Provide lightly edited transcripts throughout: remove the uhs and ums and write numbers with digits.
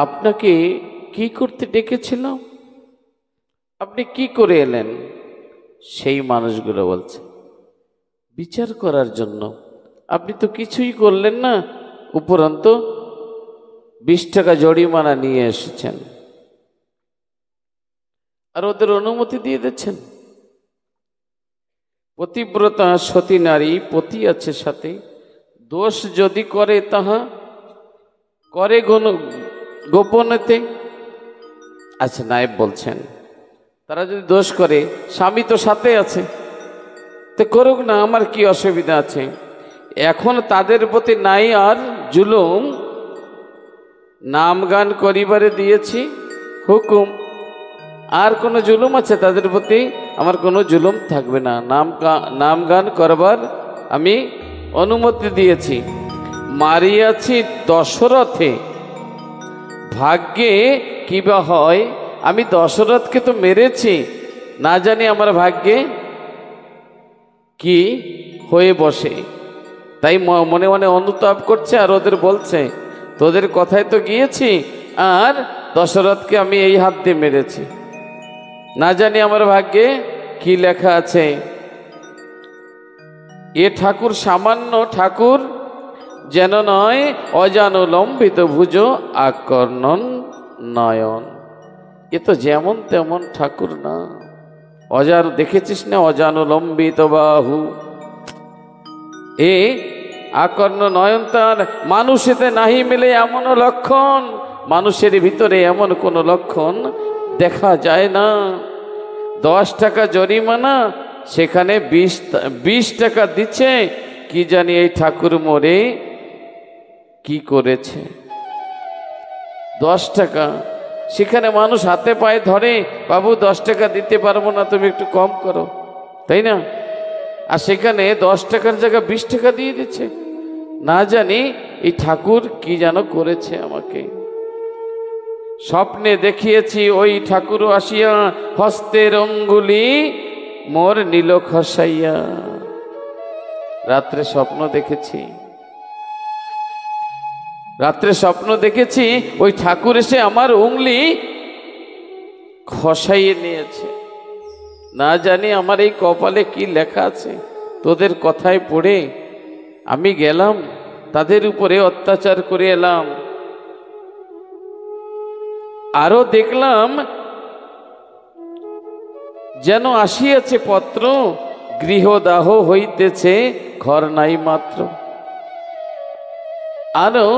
আপনাকে কি করতে ডেকেছিলাম, আপনি কি করে এলেন? সেই মানুষগুলো বলছে বিচার করার জন্য। আপনি তো কিছুই করলেন না, উপরন্ত 20 টাকা জরিমানা নিয়ে এসেছেন আর ওদের অনুমতি দিয়ে দিচ্ছেন। পতিব্রতা সতী নারী পতি আছে সাথে, দোষ যদি করে তাহা করে গোপনেতে। আচ্ছা, নায়েব বলছেন তারা যদি দোষ করে, স্বামী তো সাথে আছে, তো করুক না, আমার কি অসুবিধা আছে? এখন তাদের প্রতি নাই আর জুলুম, নাম গান করিবারে দিয়েছি হুকুম। আর কোনো জুলুম আছে তাদের প্রতি? আমার কোনো জুলুম থাকবে না, নাম গান করবার আমি অনুমতি দিয়েছি। মারিয়াছি দশরথে, ভাগ্যে কিবা হয়। আমি দশরথকে তো মেরেছি, না জানি আমার ভাগ্যে কি হয়ে বসে। তাই মনে মনে অনুতাপ করছে আর ওদের বলছে তোদের কথায় তো গিয়েছি, আর দশরথকে আমি এই হাত দিয়ে মেরেছি, না জানি আমার ভাগ্যে কি লেখা আছে। এ ঠাকুর সামান্য ঠাকুর যেন নয়, অজানো লম্বিত ভুজ আকর্ণন নয়ন। এ তো যেমন তেমন ঠাকুর না। অজানো দেখেছিস না, অজানো লম্বিত বাহু, এ আকর্ণ নয়ন তার মানুষেতে নাহি মিলে এমন লক্ষণ। মানুষের ভিতরে এমন কোন লক্ষণ দেখা যায় না। 10 টাকা জরিমানা, সেখানে 20 টাকা দিচ্ছে। কি জানি এই ঠাকুর মোরে কি করেছে। 10 টাকা, সেখানে মানুষ হাতে পায়ে ধরে, বাবু 10 টাকা দিতে পারবো না, তুমি একটু কম করো, তাই না? আর সেখানে 10 টাকার জায়গায় 20 টাকা দিয়ে দিচ্ছে। না জানি এই ঠাকুর কি যেন করেছে আমাকে। স্বপ্নে দেখিয়েছি ওই ঠাকুর আসিয়া, হস্তের অঙ্গুলি মোর নীল খসাইয়া। রাত্রে স্বপ্ন দেখেছি, ওই ঠাকুর এসে আমার উংলি খসাইয়ে নিয়েছে। না জানি আমার এই কপালে কি লেখা আছে। তোদের কথায় পড়ে আমি গেলাম, তাদের উপরে অত্যাচার করে এলাম। আরো দেখলাম যেন আসিয়াছে পত্র, গৃহদাহ হইতেছে ঘর নাই মাত্র। আরো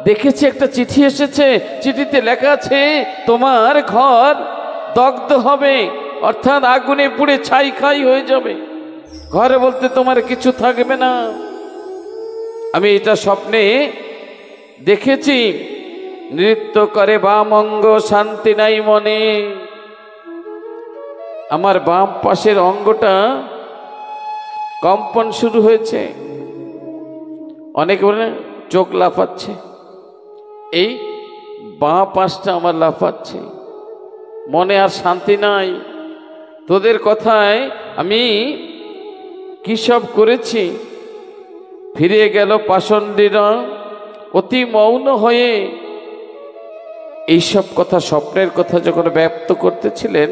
দেখেছি একটা চিঠি এসেছে, চিঠিতে লেখা আছে তোমার ঘর দগ্ধ হবে, অর্থাৎ আগুনে পুড়ে ছাই খাই হয়ে যাবে, ঘরে বলতে তোমার কিছু থাকবে না। আমি এটা স্বপ্নে দেখেছি। নৃত্য করে বাম অঙ্গ, শান্তি নাই মনে। আমার বাম পাশের অঙ্গটা কম্পন শুরু হয়েছে। অনেকে বলে চোখ লাফাচ্ছে, এই বাঁ পাশটা আমার লাফাচ্ছে, মনে আর শান্তি নাই। তোদের কথায় আমি কি সব করেছি। ফিরে গেল পাষণ্ডীরা অতি মৌন হয়ে। এইসব কথা, স্বপ্নের কথা যখন ব্যক্ত করতেছিলেন,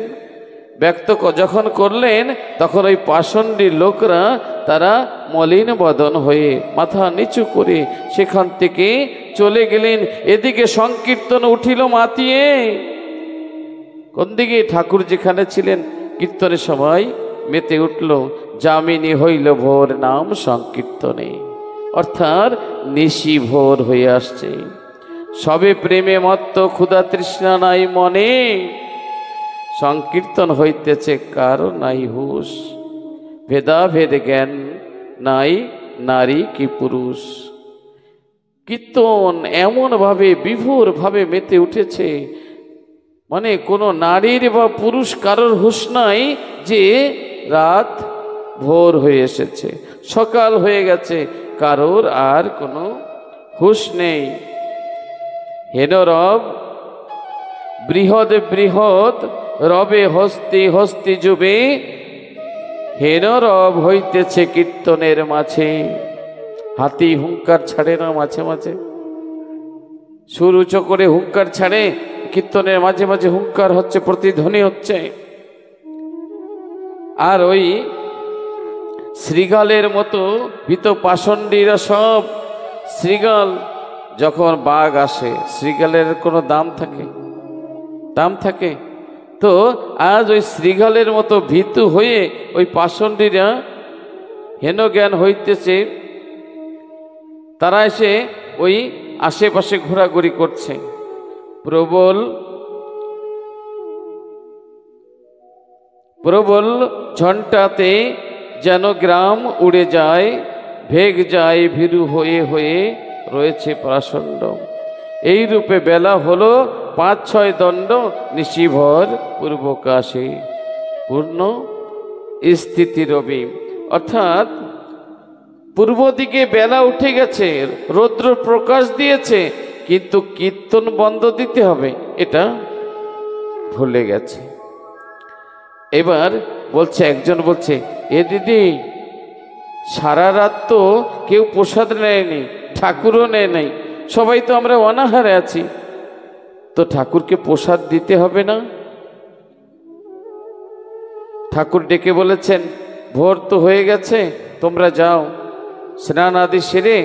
যখন করলেন, তখন ওই পাষণ্ডী লোকরা তারা মলিন বদন হয়ে মাথা নিচু করে সেখান থেকে চলে গেলেন। এদিকে সংকীর্তন উঠিল মাতিয়ে। কোন দিকে? ঠাকুর যেখানে ছিলেন কীর্তনের সময় মেতে উঠল। যামিনী হইল ভোর নাম সংকীর্তনে, অর্থাৎ নিশি ভোর হয়ে আসছে। সবে প্রেমে মত্ত, ক্ষুধা তৃষ্ণা নাই মনে। সংকীর্তন হইতেছে কারো নাই হুঁশ, ভেদাভেদ জ্ঞান নাই নারী কি পুরুষ। কীর্তন এমন ভাবে বিভোর ভাবে মেতে উঠেছে, মানে কোনো নারীর বা পুরুষ কারোর হুঁশ নাই যে রাত ভোর হয়ে এসেছে, সকাল হয়ে গেছে, কারোর আর কোনো হুঁশ নেই। হেন রব বৃহৎ বৃহৎ রবে হস্তি হস্তি যুবে, হেন রব হইতেছে কীর্তনের মাঝে। হাতি হুঙ্কার ছাড়ে না মাঝে মাঝে, সুর উঁচু করে হুঙ্কার ছাড়ে, কীর্তনের মাঝে মাঝে হুঙ্কার হচ্ছে, প্রতিধ্বনি হচ্ছে। আর ওই শৃগালের মতো ভীত পাষণ্ডীরা সব, শৃগাল যখন বাঘ আসে, শৃগালের কোনো দাম থাকে? দাম থাকে? তো আজ ওই শৃগালের মতো ভীতু হয়ে ওই পাষণ্ডীরা হেন জ্ঞান হইতেছে, তারা এসে ওই আশেপাশে ঘোরাঘুরি করছে। প্রবল প্রবল ঝঞ্ঝাতে যেন গ্রাম উড়ে যায়, ভেগ যায় ভীরু হয়ে হয়ে রয়েছে প্রচণ্ড। এই রূপে বেলা হলো ৫-৬ দণ্ড, নিশিভর পূর্বকাশে পূর্ণ স্থিতি রবি। অর্থাৎ পূর্ব দিকে বেলা উঠে গেছে, রৌদ্র প্রকাশ দিয়েছে, কিন্তু কীর্তন বন্ধ দিতে হবে এটা ভুলে গেছে। এবার বলছে, একজন বলছে, এ দিদি, সারা রাত তো কেউ প্রসাদ নেয়নি, ঠাকুরও নেয় নাই, সবাই তো আমরা অনাহারে আছি, তো ঠাকুরকে প্রসাদ দিতে হবে না? ঠাকুর ডেকে বলেছেন, ভোর তো হয়ে গেছে, তোমরা যাও, স্নান আদি সেরে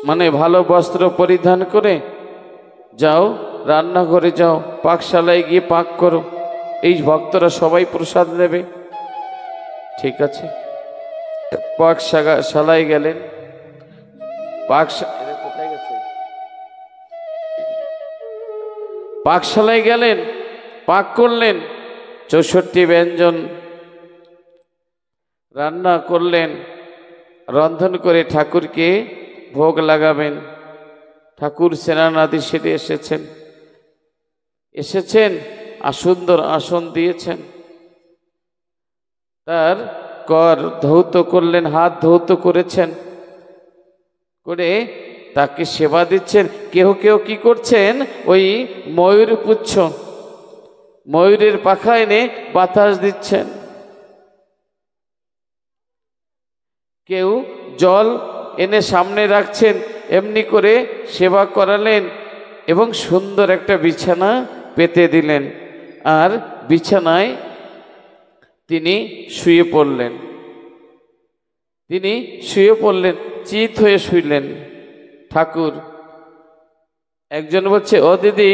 মানে ভালো বস্ত্র পরিধান করে যাও, রান্নাঘরে যাও, পাকশালায় গিয়ে পাক করো, এই ভক্তরা সবাই প্রসাদ নেবে। ঠিক আছে, পাকশালায় গেলেন। পাকশালায় গেলেন, পাক করলেন, ৬৪ ব্যঞ্জন রান্না করলেন, রন্ধন করে ঠাকুরকে ভোগ লাগাবেন। ঠাকুর স্নান আদি সেরে এসেছেন, আর সুন্দর আসন দিয়েছেন, তার কর ধৌত করলেন, হাত ধৌত করেছেন, করে তাকে সেবা দিচ্ছেন। কেউ কেউ কি করছেন, ওই ময়ূর পুচ্ছ, ময়ূরের পাখা এনে বাতাস দিচ্ছেন, কেউ জল এনে সামনে রাখছেন, এমনি করে সেবা করালেন এবং সুন্দর একটা বিছানা পেতে দিলেন। আর বিছানায় তিনি শুয়ে পড়লেন, চিত হয়ে শুইলেন ঠাকুর। একজন বলছে, ও দিদি,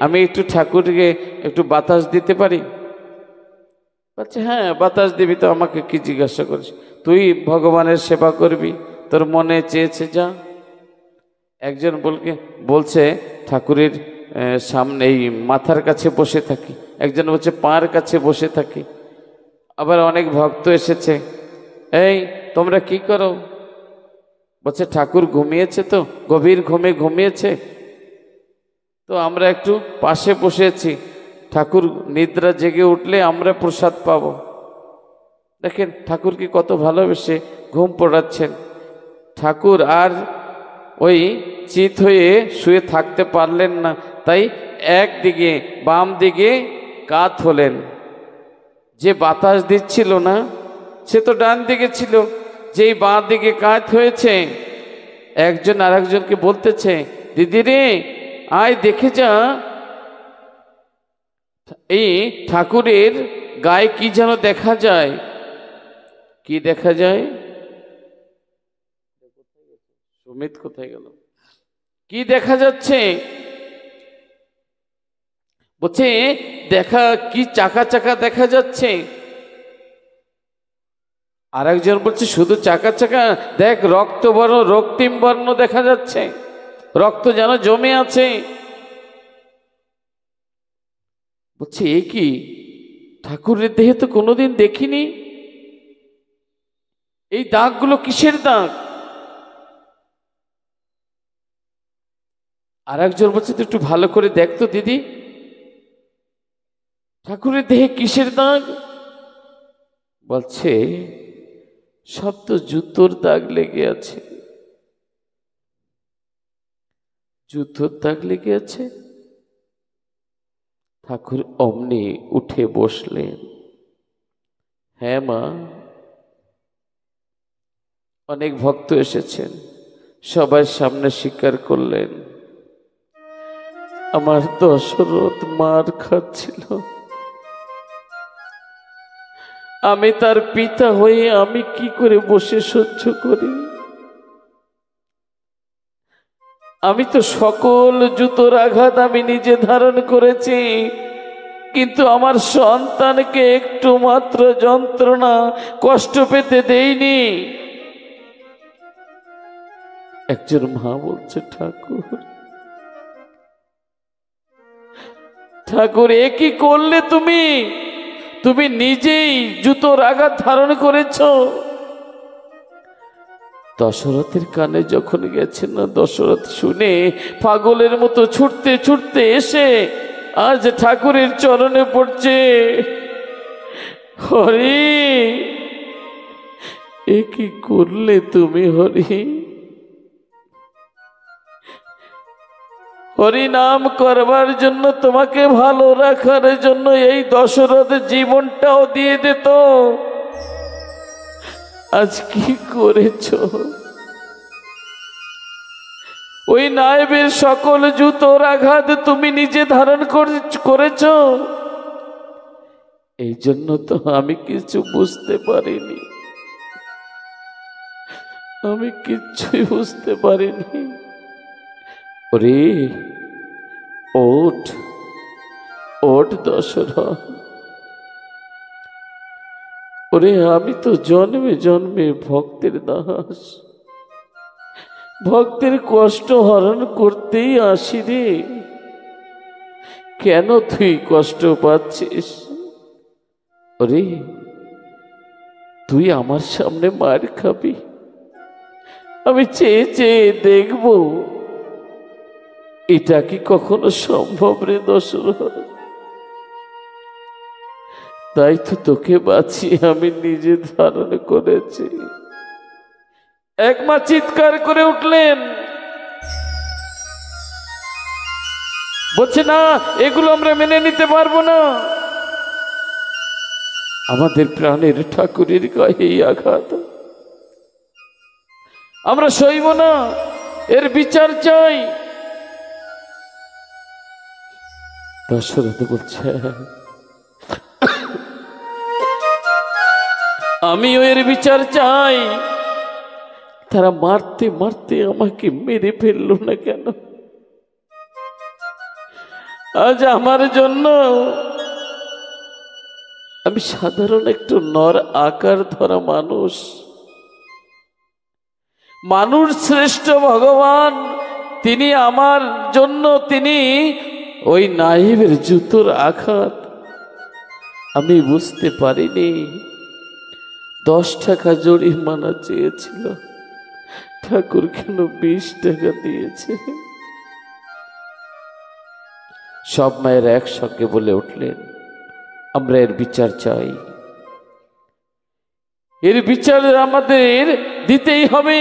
আমি একটু ঠাকুরকে একটু বাতাস দিতে পারি? বলছে, হ্যাঁ, বাতাস দিবি তো, আমাকে কি জিজ্ঞাসা করিস? তুই ভগবানের সেবা করবি, তোর মনে চেয়েছে যা। একজন বলছে, ঠাকুরের সামনে এই মাথার কাছে বসে থাকি, একজন বলছে পায়ের কাছে বসে থাকি। আবার অনেক ভক্ত এসেছে, এই তোমরা কি করো? বলছে, ঠাকুর ঘুমিয়েছে, তো গভীর ঘুমে ঘুমিয়েছে, তো আমরা একটু পাশে বসেছি, ঠাকুর নিদ্রা জেগে উঠলে আমরা প্রসাদ পাবো। দেখেন ঠাকুরকে কত ভালোবেসে ঘুম পড়াচ্ছেন। ঠাকুর আর ওই চিত হয়ে শুয়ে থাকতে পারলেন না, তাই একদিকে বাম দিকে কাত হলেন। যে বাতাস দিচ্ছিল না, সে তো ডান দিকে ছিল, যেই বাঁ দিকে কাত হয়েছে, একজন আর একজনকে বলতেছে, দিদি রে, আয় দেখে যা, এই ঠাকুরের গায়ে কি যেন দেখা যায়। কি দেখা যায়? সুমিত কোথায় গেল? কি দেখা যাচ্ছে? বলছে, দেখা কি চাকা চাকা দেখা যাচ্ছে। আর একজন বলছে, শুধু চাকা চাকা, দেখ রক্ত বর্ণ, রক্তিম বর্ণ দেখা যাচ্ছে, রক্ত যেন জমে আছে। বলছে, এ কি, ঠাকুরের দেহে তো কোনোদিন দেখিনি, এই দাগগুলো কিসের দাগ? আর একজন বলছে, তুই একটু ভালো করে দেখতো দিদি, ঠাকুরের দেহে কিসের দাগ? বলছে, সব তো জুতোর দাগ লেগে আছে, জুতোর দাগ লেগে আছে। ঠাকুর অমনি উঠে বসলেন, হ্যাঁ মা, অনেক ভক্ত এসেছেন, সবার সামনে স্বীকার করলেন, আমার দশরথ মার খাচ্ছিল, আমি তার পিতা হয়ে আমি কি করে বসে সহ্য করি? আমি তো সকল জুতোর আঘাত আমি নিজে ধারণ করেছি, কিন্তু আমার সন্তানকে একটু মাত্র যন্ত্রণা কষ্ট পেতে দেইনি। একজন মা বলছে, ঠাকুর ঠাকুর এ কি করলে তুমি? তুমি নিজেই জুতোর আঘাত ধারণ করেছ। দশরথের কানে যখন গেছে না, দশরথ শুনে পাগলের মতো ছুটতে ছুটতে এসে আজ ঠাকুরের চরণে পড়ছে, হরি এ কি করলে তুমি? হরি হরি নাম করবার জন্য, তোমাকে ভালো রাখার জন্য এই দশরথ জীবনটাও দিয়ে দিত, আজ কি করেছ? ওই নায়েবের সকল জুতোর আঘাত তুমি নিজে ধারণ করেছ। এই জন্য তো আমি কিছু বুঝতে পারিনি, আমি কিচ্ছুই বুঝতে পারিনি। ওরে ওঠ ওঠ দশরথ, ওরে আমি তো জন্মে জন্মে ভক্তের দাস, ভক্তের কষ্ট হরণ করতেই আসি রে, কেন তুই কষ্ট পাচ্ছিস? ওরে তুই আমার সামনে মার খাবি, আমি চেয়ে চেয়ে দেখব, এটা কি কখনো সম্ভব রে দশরথ? তাই তো তোকে বাঁচিয়ে আমি নিজে ধারণ করেছি। এক মা চিৎকার করে উঠলেন, বলছে না এগুলো আমরা মেনে নিতে পারবো না, আমাদের প্রাণের ঠাকুরের গায়ে আঘাত, আমরা সইব না, এর বিচার চাই। দশরথ বলছে, আমিও এর বিচার চাই। তারা মারতে মারতে আমাকে মেরে ফেললো না কেন? আজ আমার জন্য, আমি সাধারণ একটু নর আকার ধরা মানুষ, মানুষ শ্রেষ্ঠ ভগবান, তিনি আমার জন্য, তিনি ওই নায়েবের জুতোর আঘাত আমি বুঝতে পারিনি। 10 টাকা জরিমানা চেয়েছিল, ঠাকুর কেন 20 টাকা দিয়েছে? সব মায়ের একসঙ্গে বলে উঠলেন, আমরা এর বিচার চাই, এর বিচার আমাদের দিতেই হবে।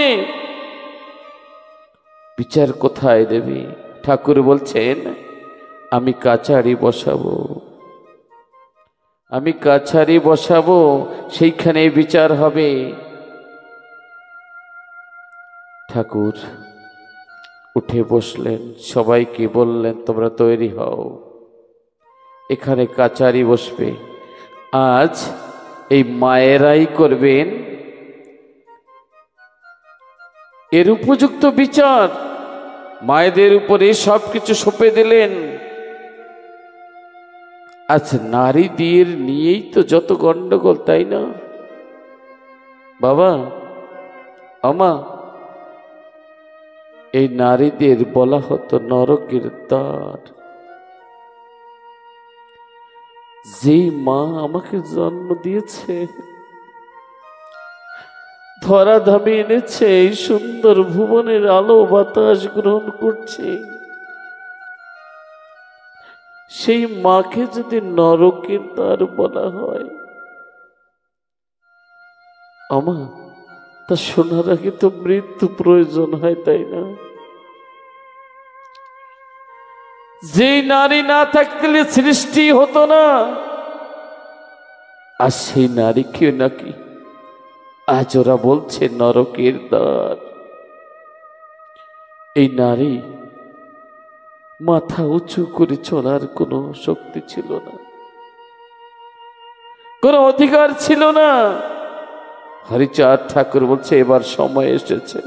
বিচার কোথায় দেবে? ঠাকুর বলছেন, আমি কাছারি বসাবো, আমি কাছারি বসাবো, সেইখানে বিচার হবে। ঠাকুর উঠে বসলেন, সবাইকে বললেন, তোমরা তৈরি হও, এখানে কাছারি বসবে। আজ এই মায়েরাই করবেন এর উপযুক্ত বিচার। মায়েদের উপরে সবকিছু সঁপে দিলেন। আচ্ছা, নারীদের নিয়েই তো যত গন্ডগোল, তাই না বাবা? আমা, এই নারীদের বলা হতো নরকের দ্বার। যেই মা আমাকে জন্ম দিয়েছে, ধরা ধামে এনেছে, এই সুন্দর ভুবনের আলো বাতাস গ্রহণ করছে, সেই মাকে যদি নরকের দ্বার বলা হয়, আমা তা শোনার আগে তো মৃত্যু প্রয়োজন হয়, তাই না? যেই নারী না থাকলে সৃষ্টি হতো না, আর সেই নারীকে নাকি আজ ওরা বলছে নরকের দ্বার। এই নারী মাথা উঁচু করে চলার কোনো শক্তি ছিল না, কোনো অধিকার ছিল না। হরিচাঁদ ঠাকুর বলছে এবার সময় এসেছে,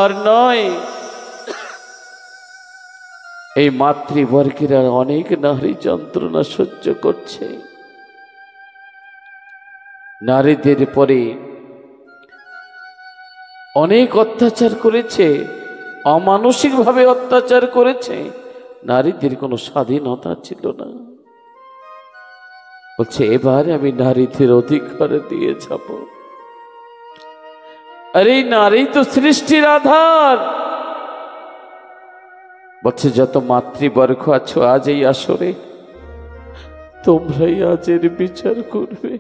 আর নয়। এই মাতৃবর্গেরা অনেক নারী যন্ত্রণা সহ্য করছে। নারীদের পরে অনেক অত্যাচার করেছে, অমানসিকভাবে অত্যাচার করেছে। নারীদের কোনো স্বাধীনতা ছিল না। বলছে এবার আমি নারীদের অধিকার দিয়ে যাব। আর এই নারী তো সৃষ্টির আধার। বলছে যত মাতৃবর্গ আছো আজ এই আসরে, তোমরাই আজের বিচার করবে।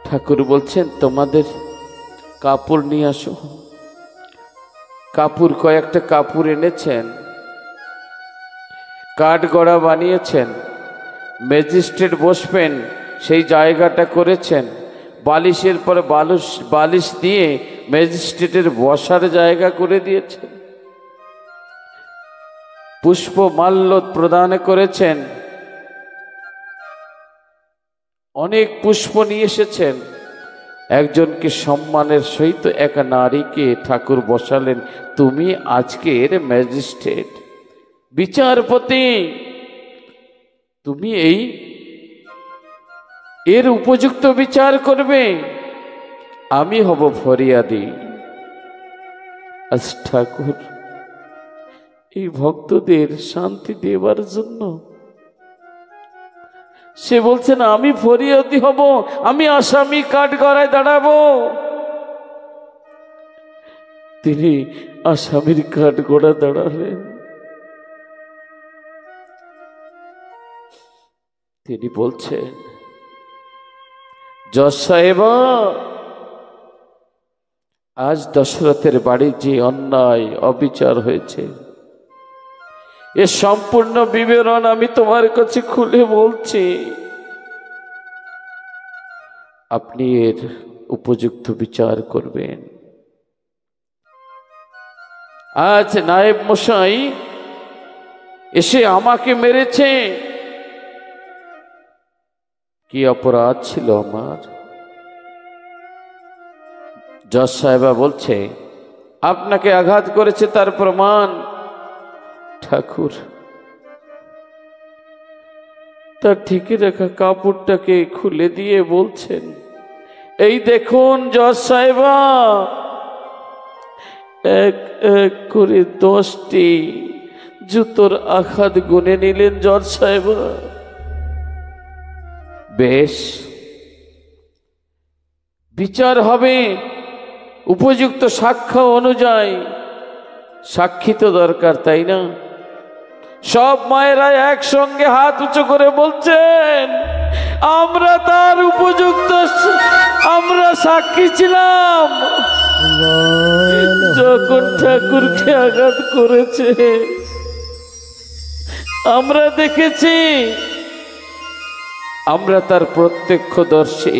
ঠাকুর বলছেন তোমাদের কাপড় নিয়ে আসো। কাপড়, কয়েকটা কাপড় এনেছেন, কাঠ গড়া বানিয়েছেন, ম্যাজিস্ট্রেট বসবেন সেই জায়গাটা করেছেন, বালিশের পরে বালিশ দিয়ে ম্যাজিস্ট্রেটের বসার জায়গা করে দিয়েছেন, পুষ্প মাল্য প্রদান করেছেন, অনেক পুষ্প নিয়ে এসেছেন। একজনকে সম্মানের সহিত এক নারীকে ঠাকুর বসালেন, তুমি আজকের ম্যাজিস্ট্রেট, বিচারপতি, তুমি এর উপযুক্ত বিচার করবে, আমি হব ফরিয়াদি। আজ ঠাকুর এই ভক্তদের শান্তি দেবার জন্য সে বলছেন আমি ফরিয়াদি হব, আমি আসামি কাঠগড়ায় দাঁড়াবো। তিনি আসামির কাঠগড়া দাঁড়ালেন। তিনি বলছেন জজ সাহেব, আজ দশরথের বাড়ি যে অন্যায় অবিচার হয়েছে এর সম্পূর্ণ বিবরণ আমি তোমার কাছে খুলে বলছি, আপনি এর উপযুক্ত বিচার করবেন। আজ নায়েব মশাই এসে আমাকে মেরেছে, কি অপরাধ ছিল আমার? জজ সাহেবা বলছে আপনাকে আঘাত করেছে তার প্রমাণ। ঠাকুর তার ঢেকে রাখা কাপড়টাকে খুলে দিয়ে বলছেন, এই দেখুন জজ সাহেবা, এক এক করে 10টি জুতোর আঘাত গুনে নিলেন জজ সাহেবা। বেশ, বিচার হবে উপযুক্ত সাক্ষ্য অনুযায়ী। সাক্ষী তো দরকার, তাই না? সব মায়েরা একসঙ্গে হাত উঁচু করে বলছেন আমরা তার উপযুক্ত, আমরা সাক্ষী ছিলাম যখন ঠাকুরকে আঘাত করেছে, আমরা দেখেছি, আমরা তার প্রত্যক্ষদর্শী।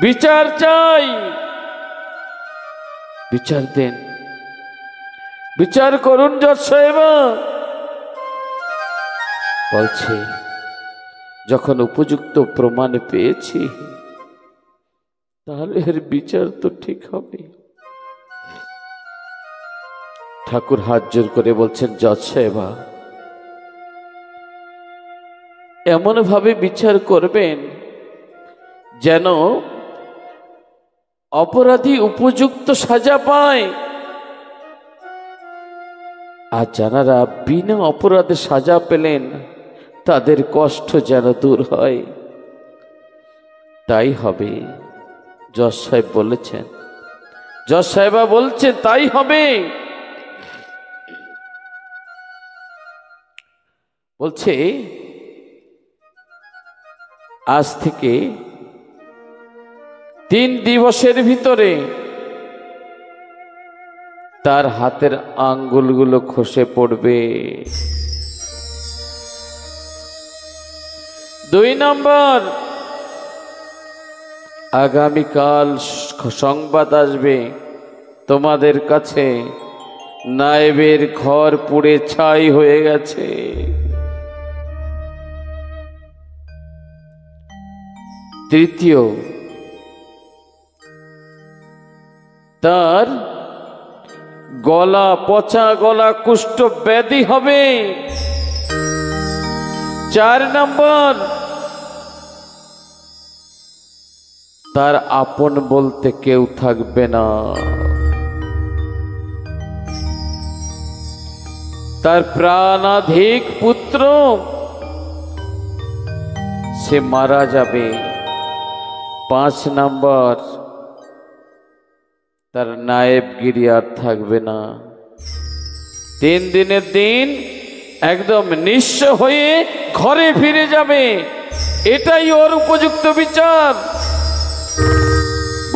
বিচার চাই, বিচার দেন, বিচার করুন জজ সাহেব। বলছে যখন উপযুক্ত প্রমাণ পেয়েছি তাহলে এর বিচার তো ঠিক হবে। ঠাকুর হাত জোর করে বলছেন জজ সাহেবা, এমন ভাবে বিচার করবেন যেন অপরাধী উপযুক্ত সাজা পায়, আর যারা বিনা অপরাধে সাজা পেলেন তাদের কষ্ট যেন দূর হয়, তাই হবে। জজ সাহেব বলেছেন, জজ সাহেবা বলছেন তাই হবে। বলছে আজ থেকে 3 দিবসের ভিতরে তার হাতের আঙ্গুলগুলো খসে পড়বে। 2 নম্বর, আগামীকাল সংবাদ আসবে তোমাদের কাছে নায়েবের ঘর পুড়ে ছাই হয়ে গেছে। তৃতীয়, তার গলা, পচা গলা, কুষ্ঠ ব্যাধি হবে। 4 নম্বর, তার আপন বলতে কেউ থাকবে না। তার প্রাণাধিক পুত্র সে মারা যাবে। 5 নম্বর, তার নায়েবগিরি আর থাকবে না। 3 দিনের দিন একদম নিঃস্ব হয়ে ঘরে ফিরে যাবে। এটাই ওর উপযুক্ত বিচার।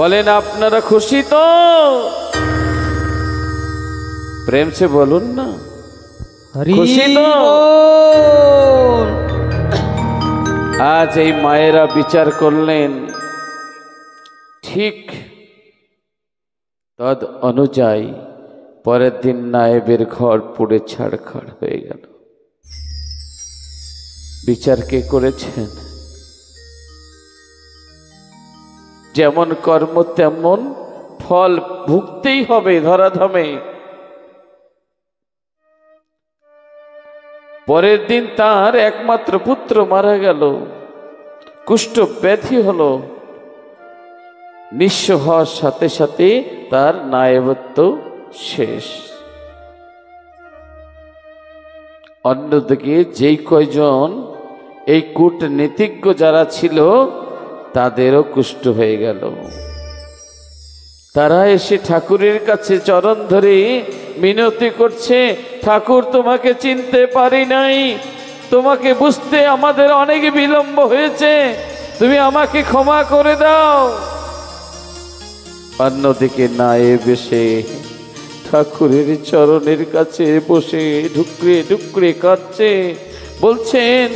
বলেন আপনারা খুশি তো? প্রেম সে বলুন না, খুশি তো? আজ এই মায়েরা বিচার করলেন, ঠিক তদ অনুযায়ী পরের দিন নায়েবের ঘর পুড়ে ছাড়খাড় হয়ে গেল। বিচার কে করেছেন? যেমন কর্ম তেমন ফল ভুগতেই হবে ধরাধামে। পরের দিন তার একমাত্র পুত্র মারা গেল, কুষ্ঠ ব্যাধি হলো। নিঃস্ব হওয়ার সাথে সাথে তার নায়েবত্ব শেষ। অন্যদিকে যেই কয়জন এই কূটনীতিজ্ঞ যারা ছিল তাদেরও কুষ্ঠ হয়ে গেল। তারা এসে ঠাকুরের কাছে চরণ ধরে মিনতি করছে, ঠাকুর তোমাকে চিনতে পারি নাই, তোমাকে বুঝতে আমাদের অনেক বিলম্ব হয়েছে, তুমি আমাকে ক্ষমা করে দাও। অন্যদিকে নায়েব এসে ঠাকুরের চরণের কাছে বসে ঢুকরে ঢুকরে কাঁদছে, বলছেন,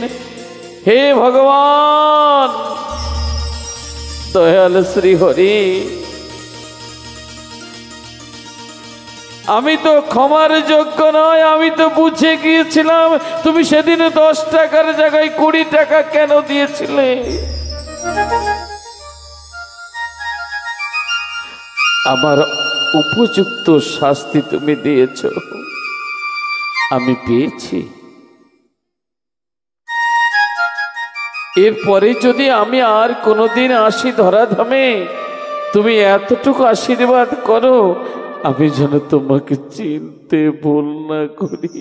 হে ভগবান, দয়াল শ্রী হরি, আমি তো ক্ষমার যোগ্য নয়, আমি তো বুঝে গিয়েছিলাম। তুমি সেদিন 10 টাকার জায়গায় 20 টাকা কেন দিয়েছিলে? আমার উপযুক্ত শাস্তি তুমি দিয়েছ, আমি পেয়েছি। এরপরে যদি আমি আর কোনোদিন আসি ধরাধামে, তুমি এতটুকু আশীর্বাদ করো আমি যেন তোমাকে চিনতে ভুল না করি।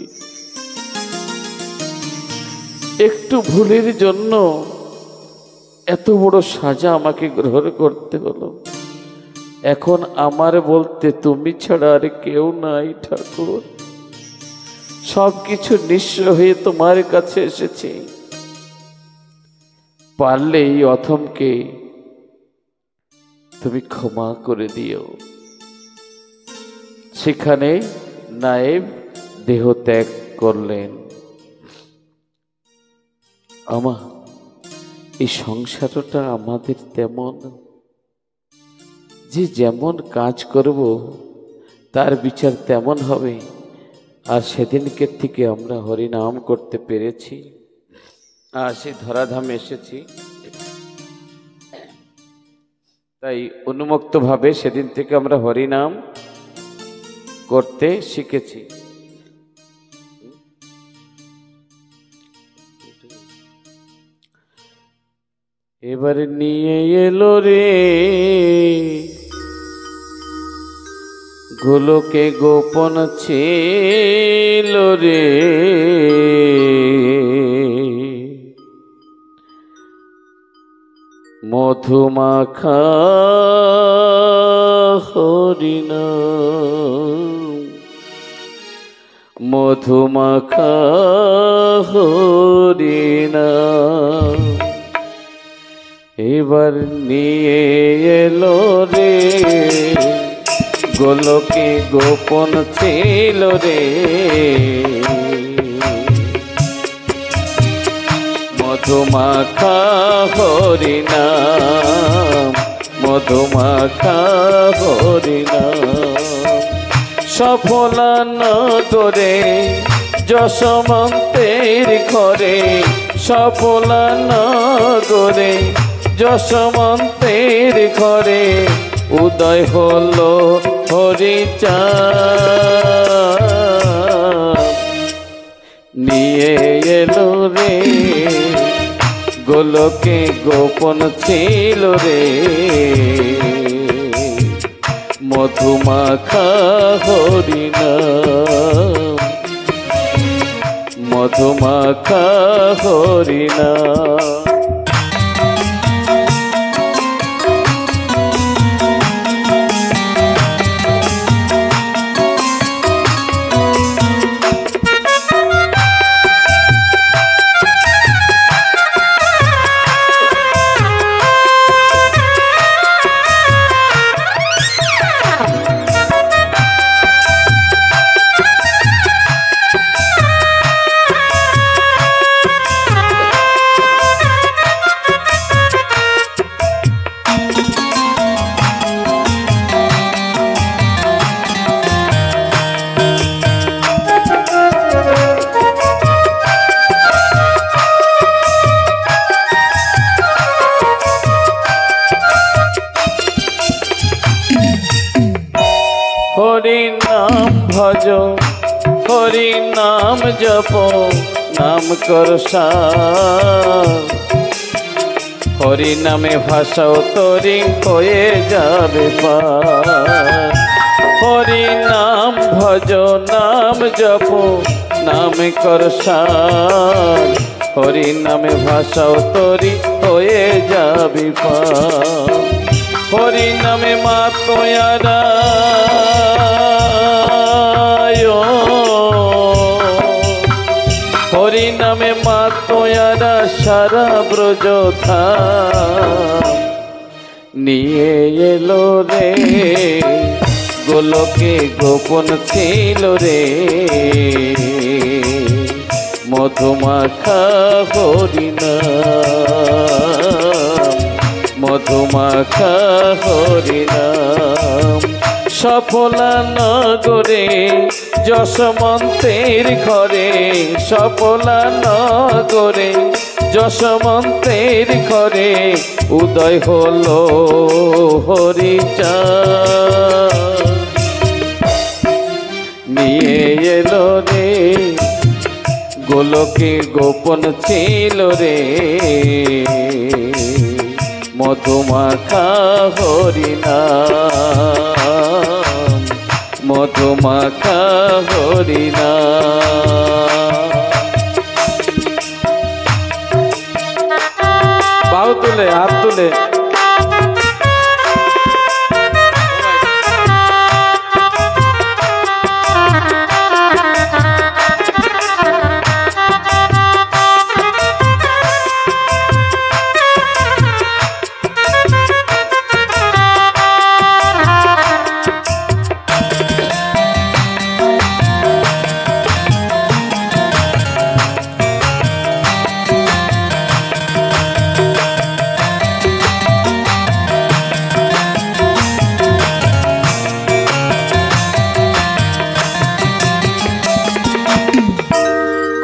একটু ভুলের জন্য এত বড় সাজা আমাকে গ্রহণ করতে হলো। এখন আমার বলতে তুমি ছাড়া আর কেউ নাই ঠাকুর। সবকিছু নিঃস্ব হয়ে তোমার কাছে এসেছি। পারলে এই অথমকে তুমি ক্ষমা করে দিও। সেখানে নায়েব দেহ ত্যাগ করলেন। এই সংসারটা আমাদের তেমন যে যেমন কাজ করব তার বিচার তেমন হবে। আর সেদিনকে থেকে আমরা হরিনাম করতে পেরেছি, আর সে ধরাধামে এসেছি, তাই উন্মুক্তভাবে সেদিন থেকে আমরা হরিনাম করতে শিখেছি। এবার নিয়ে এলো রে গোলকে গোপন ছিল রে, মধুমাখা হরিনাম, মধুমাখা হরিনাম। এবার নিয়ে এলো রে গোলকে গোপন ছিল রে, মধুমাখা হরিনাম, মধুমাখা হরিনাম। সফলা নগরে যশোমন্তের ঘরে, সফলা নগরে যশোমন্তের ঘরে উদয় হলো হরিচাঁদ। নিয়ে এলো রে গোলকে গোপন ছিল রে, মধুমাখা হরিনাম, মধুমাখা হরিনাম। হরি নাম ভজ, হরি নাম জপ, নাম কর সার। হরি নামে ভাষাও তরি হয়ে যাবে পার। হরি নাম ভজ, নাম জপ, নাম কর সার। হরি নামে ভাষাও তরি হয়ে যাবে পার। হরি নামে মা তোয়ারা, হরি নামে মা তোয়ারা সারা ব্রজ ধাম। নিয়ে এলো রে গোলকে গোপন ছিল রে, মধুমাখা হরিনাম, মধুমাখা হরিনাম। সফলা নগরে যশোমন্তের ঘরে, সফলা নগরে যশোমন্তের ঘরে উদয় হলো হরিচাঁদ। নিয়ে এলো রে গোলকে গোপন ছিল রে, মধুমাখা হরিনাম, মধুমাখা হরিনাম। বাহু তুলে হাত তুলে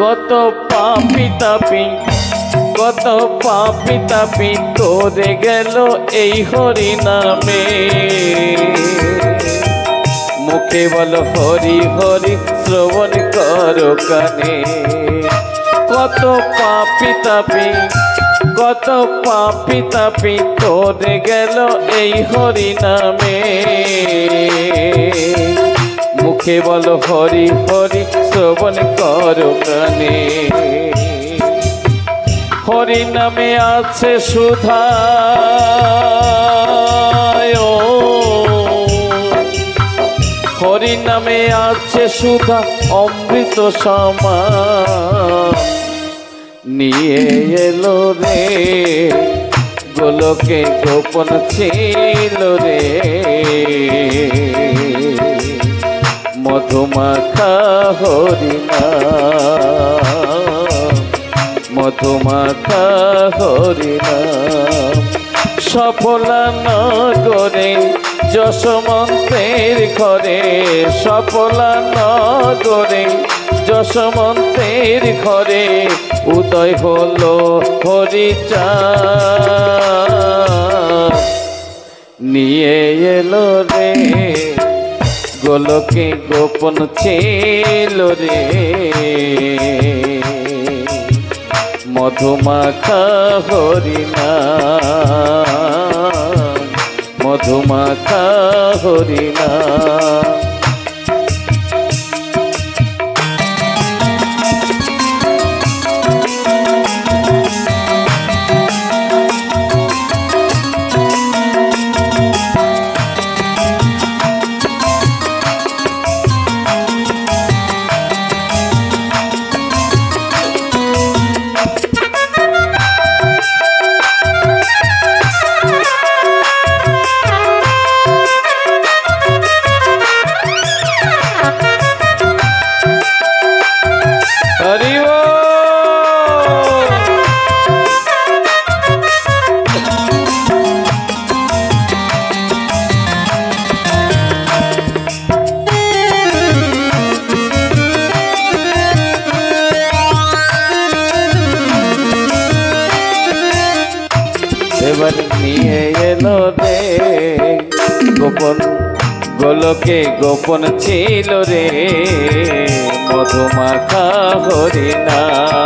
কত পাপি তাপি, কত পাপি তাপি তোরে গেল এই হরি নামে। মুখে বল হরি হরি শ্রবণ করো কানে। কত পাপি তাপি, কত পাপি তাপি তোরে গেল এই হরি নামে। মুখে বল হরি হরি শ্রবণ করো কানে। হরি নামে আছে সুধা, হরি নামে আছে সুধা অমৃত সমান। নিয়ে এলো রে গোলকে গোপন ছিল রে, মধুমাখা হরিনাম, মধুমাখা হরিনাম। সফলা নগরে যশোমন্তের ঘরে, সফলা নগরে যশোমন্তের ঘরে উদয় হলো হরিচাঁদ। নিয়ে এলো রে গোলকে গোপন ছিল রে, মধুমাখা হরিনাম, মধুমাখা হরিনাম। এবার নিয়ে এলো রে গোপন গোলকে গোপন ছিল রে, মধুমাখা হরিনাম,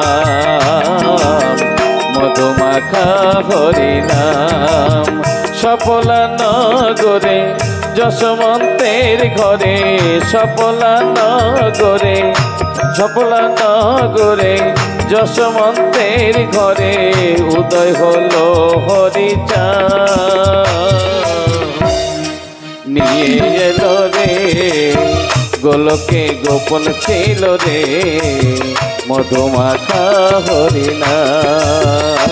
মধুমাখা হরিনাম। সফলা নগরে যশোমন্তের ঘরে, সফলা নগরে, সফলা নগরে যশোমন্তের ঘরে উদয় হলো হরিচাঁদ। নিয়ে এলো রে গোলকে গোপন ছিল রে, মধুমাখা হরিনাম,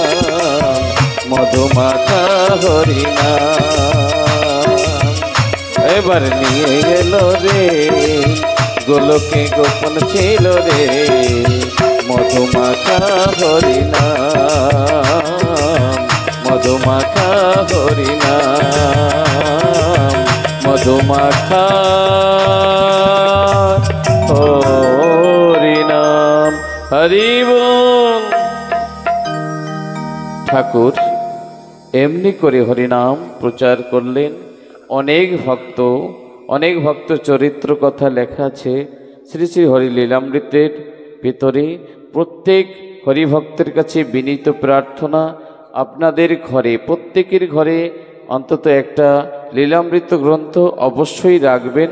মধুমাখা হরিনাম। এবার নিয়ে এলো রে গোলকে গোপন ছিল রে, মধুমাখা হরিনাম, মধুমাখা হরিনাম, মধুমাখা হরিনাম। হরি বল। ঠাকুর এমনি করে হরিনাম প্রচার করলেন। অনেক ভক্ত চরিত্র কথা লেখা আছে শ্রী শ্রী হরি লীলামৃতের ভিতরে। প্রত্যেক হরিভক্তের কাছে বিনীত প্রার্থনা, আপনাদের ঘরে প্রত্যেকের ঘরে অন্তত একটা লীলামৃত গ্রন্থ অবশ্যই রাখবেন।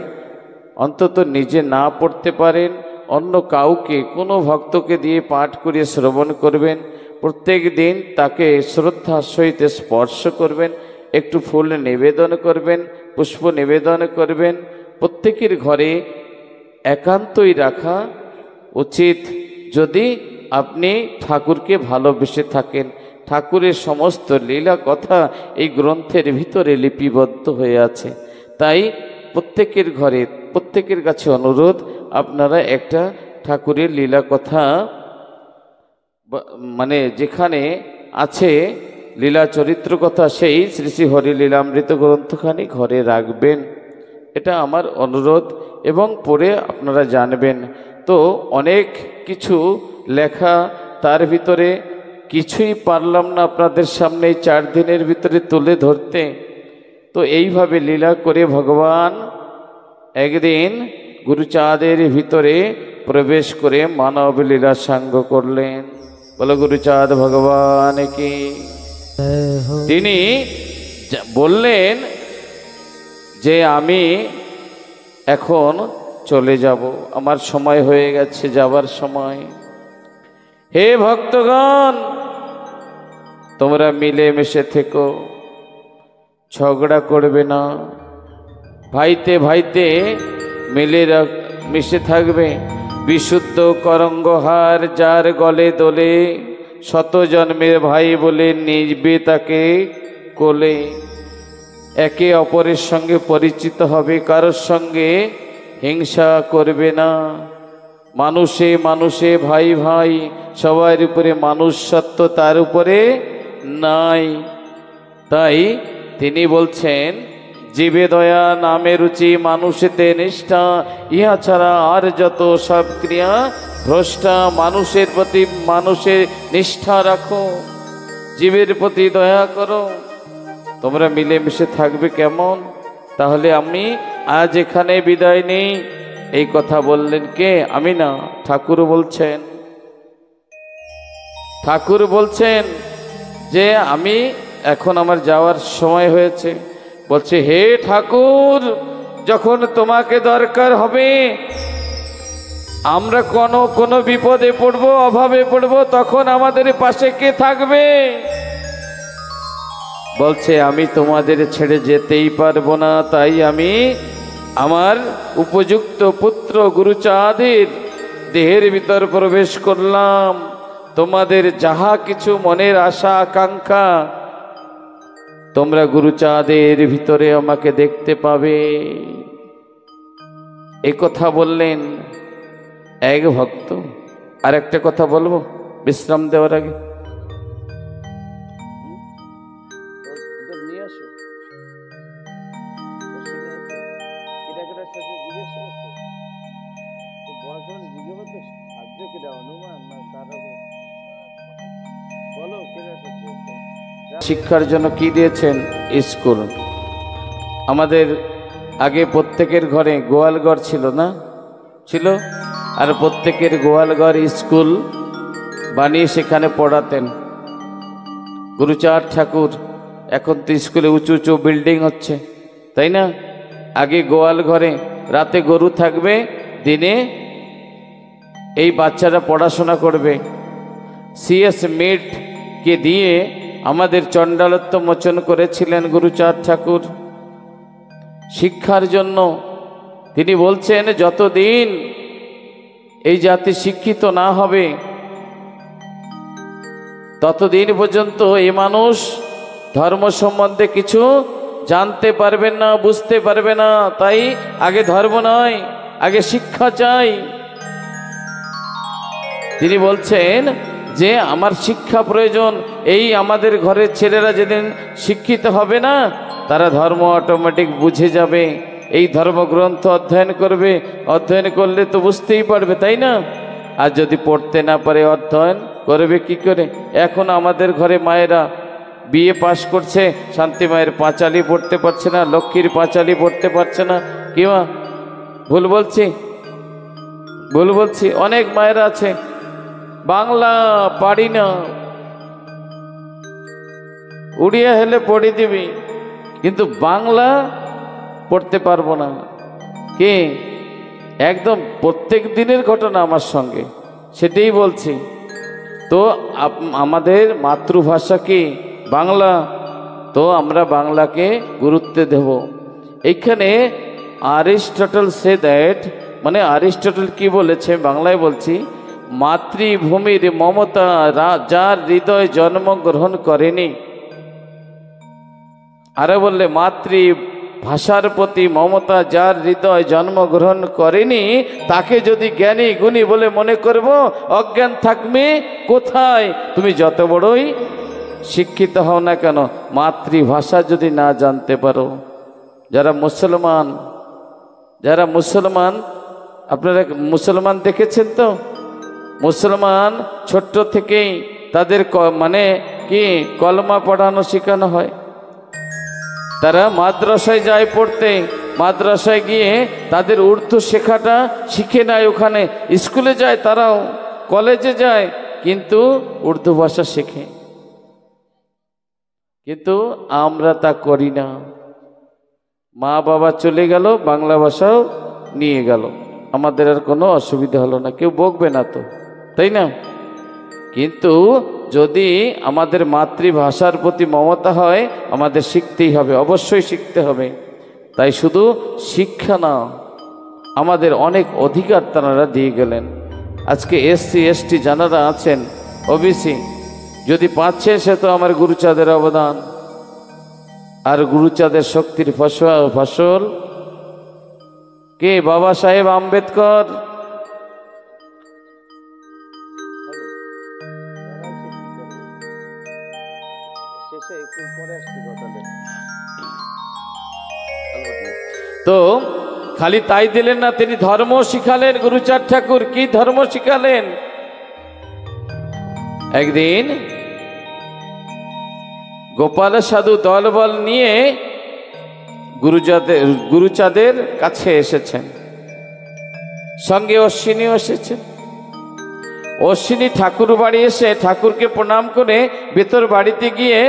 অন্তত নিজে না পড়তে পারেন, অন্য কাউকে কোনো ভক্তকে দিয়ে পাঠ করিয়ে শ্রবণ করবেন। প্রত্যেক দিন তাকে শ্রদ্ধার সহিত স্পর্শ করবেন, একটু ফুল নিবেদন করবেন, পুষ্প নিবেদন করবেন। প্রত্যেকের ঘরে একান্তই রাখা উচিত। যদি আপনি ঠাকুরকে ভালোবেসে থাকেন, ঠাকুরের সমস্ত লীলা কথা এই গ্রন্থের ভিতরে লিপিবদ্ধ হয়ে আছে। তাই প্রত্যেকের ঘরে প্রত্যেকের কাছে অনুরোধ, আপনারা একটা ঠাকুরের লীলা কথা মানে যেখানে আছে লীলা চরিত্র কথা, সেই শ্রী শ্রী হরি লীলামৃত গ্রন্থখানি ঘরে রাখবেন। এটা আমার অনুরোধ এবং পড়ে আপনারা জানবেন। তো অনেক কিছু লেখা, তার ভিতরে কিছুই পারলাম না আপনাদের সামনে 4 দিনের ভিতরে তুলে ধরতে। তো এইভাবে লীলা করে ভগবান একদিন গুরুচাঁদের ভিতরে প্রবেশ করে মানব লীলা সাঙ্গ করলেন। বলো গুরুচাঁদ ভগবান কি। তিনি বললেন যে আমি এখন চলে যাব, আমার সময় হয়ে গেছে যাবার সময়। হে ভক্তগণ, তোমরা মিলেমিশে থেকো, ঝগড়া করবে না, ভাইতে ভাইতে মিশে থাকবে। বিশুদ্ধ করঙ্গহার যার গলে দোলে, শত জন্মের ভাই বলে নিজবে তাকে কোলে। একে অপরের সঙ্গে পরিচিত হবে, কারোর সঙ্গে হিংসা করবে না। মানুষে মানুষে ভাই ভাই, সবার উপরে মানুষত্ব তার উপরে নাই। তাই তিনি বলছেন, জীবে দয়া নামে রুচি মানুষেতে নিষ্ঠা, ইহা ছাড়া আর যত সব ক্রিয়া ভ্রষ্টা। মানুষের প্রতি মানুষের নিষ্ঠা রাখো, জীবের প্রতি দয়া করো, তোমরা মিলেমিশে থাকবে কেমন? তাহলে আমি আজ এখানে বিদায় নেই। এই কথা বললেন কে? আমি না, ঠাকুর বলছেন। ঠাকুর বলছেন যে আমি এখন আমার যাওয়ার সময় হয়েছে। বলছে, হে ঠাকুর, যখন তোমাকে দরকার হবে, আমরা কোনো বিপদে পড়বো, অভাবে পড়বো, তখন আমাদের পাশে কে থাকবে? বলছে, আমি তোমাদের ছেড়ে যেতেই পারবো না। তাই আমি আমার উপযুক্ত পুত্র গুরুচাঁদের দেহের ভিতর প্রবেশ করলাম। তোমাদের যাহা কিছু মনের আশা আকাঙ্ক্ষা, তোমরা গুরুচাঁদের ভিতরে আমাকে দেখতে পাবে। এই কথা বললেন এক ভক্ত। আর একটা কথা বলবো বিশ্রাম দেওয়ার আগে। শিক্ষার জন্য কি দিয়েছেন? স্কুল। আমাদের আগে প্রত্যেকের ঘরে গোয়ালঘর ছিল না? ছিল। আর প্রত্যেকের গোয়ালঘর স্কুল বানিয়ে সেখানে পড়াতেন গুরুচাঁদ ঠাকুর। এখন তো স্কুলে উঁচু উঁচু বিল্ডিং হচ্ছে, তাই না? আগে গোয়াল ঘরে রাতে গরু থাকবে, দিনে এই বাচ্চারা পড়াশোনা করবে। সিএস মেটকে দিয়ে আমাদের চণ্ডালত্ব মোচন করেছিলেন গুরুচাঁদ ঠাকুর শিক্ষার জন্য। তিনি বলছেন, যতদিন এই জাতি শিক্ষিত না হবে, ততদিন পর্যন্ত এই মানুষ ধর্ম সম্বন্ধে কিছু জানতে পারবেন না, বুঝতে পারবে না। তাই আগে ধর্ম নয়, আগে শিক্ষা চাই। তিনি বলছেন যে আমার শিক্ষা প্রয়োজন। এই আমাদের ঘরের ছেলেরা যেদিন শিক্ষিত হবে না, তারা ধর্ম অটোমেটিক বুঝে যাবে। এই ধর্মগ্রন্থ অধ্যয়ন করবে, অধ্যয়ন করলে তো বুঝতেই পারবে, তাই না? আর যদি পড়তে না পারে, অধ্যয়ন করবে কি করে? এখন আমাদের ঘরে মায়েরা বিএ পাশ করছে, শান্তি মায়ের পাঁচালি পড়তে পারছে না, লক্ষ্মীর পাঁচালি পড়তে পারছে না। কি মা, ভুল বলছি? ভুল বলছি? অনেক মায়েরা আছে, বাংলা পারি না, উড়িয়া হলে পড়ে দিবি, কিন্তু বাংলা পড়তে পারবো না। কে? একদম প্রত্যেক দিনের ঘটনা আমার সঙ্গে, সেটাই বলছি। তো আমাদের মাতৃভাষা কি? বাংলা। তো আমরা বাংলাকে গুরুত্ব দেব। এইখানে অ্যারিস্টটল সে দ্যাট, মানে অ্যারিস্টটল কি বলেছে, বাংলায় বলছি, মাতৃভূমির মমতা যার হৃদয় জন্মগ্রহণ করেনি। আরে বললে, মাতৃভাষার প্রতি মমতা যার হৃদয় জন্মগ্রহণ করেনি, তাকে যদি জ্ঞানী গুণী বলে মনে করব, অজ্ঞান থাকবে কোথায়? তুমি যত বড়ই শিক্ষিত হও না কেন, মাতৃভাষা যদি না জানতে পারো। যারা মুসলমান, আপনারা মুসলমান দেখেছেন তো? মুসলমান ছোট্ট থেকেই তাদের মানে কি কলমা পড়ানো শেখানো হয়। তারা মাদ্রাসায় যায় পড়তে, মাদ্রাসায় গিয়ে তাদের উর্দু শেখাটা শিখে নেয়। ওখানে স্কুলে যায়, তারাও কলেজে যায়, কিন্তু উর্দু ভাষা শেখে। কিন্তু আমরা তা করি না। মা বাবা চলে গেল, বাংলা ভাষাও নিয়ে গেল, আমাদের আর কোনো অসুবিধা হলো না, কেউ বকবে না তো, তাই না? কিন্তু যদি আমাদের মাতৃভাষার প্রতি মমতা হয়, আমাদের শিখতেই হবে, অবশ্যই শিখতে হবে। তাই শুধু শিক্ষা না, আমাদের অনেক অধিকার তাঁরা দিয়ে গেলেন। আজকে এসসি এসটি যারা আছেন, ওবিসি যদি পাচ্ছে, সে তো আমার গুরুচাঁদের অবদান। আর গুরুচাঁদের শক্তির ফসল কে? বাবা সাহেব আম্বেদকর। তো খালি তাই দিলেন না, তিনি ধর্ম শিখালেন। গুরুচাঁদ ঠাকুর কি ধর্ম শিখালেন? একদিন গোপাল সাধু দলবল নিয়ে গুরুচাঁদের কাছে এসেছেন, সঙ্গে অশ্বিনীও এসেছেন। অশ্বিনী ঠাকুর বাড়ি এসে ঠাকুরকে প্রণাম করে ভেতর বাড়িতে গিয়ে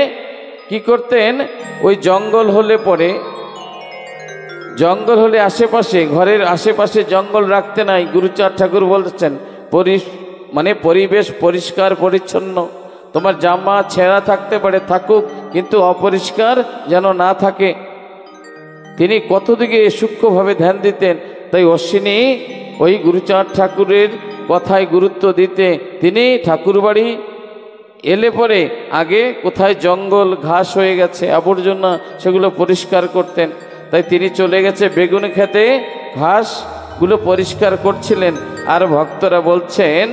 কি করতেন, ওই জঙ্গল হলে পরে, জঙ্গল হলে আশেপাশে, ঘরের আশেপাশে জঙ্গল রাখতে নাই। গুরুচাঁদ ঠাকুর বলছেন পরিবেশ পরিষ্কার পরিচ্ছন্ন, তোমার জামা ছেঁড়া থাকতে পারে, থাকুক, কিন্তু অপরিষ্কার যেন না থাকে। তিনি কত দিকে সূক্ষ্মভাবে ধ্যান দিতেন। তাই অশ্বিনী ওই গুরুচাঁদ ঠাকুরের কথায় গুরুত্ব দিতে তিনি ঠাকুরবাড়ি এলে পরে আগে কোথায় জঙ্গল ঘাস হয়ে গেছে আবর্জনা, সেগুলো পরিষ্কার করতেন। তাই তিনি চলে গেছে বেগুন খেতে, ঘাসগুলো পরিষ্কার করছিলেন। আর ভক্তরা বলছেন,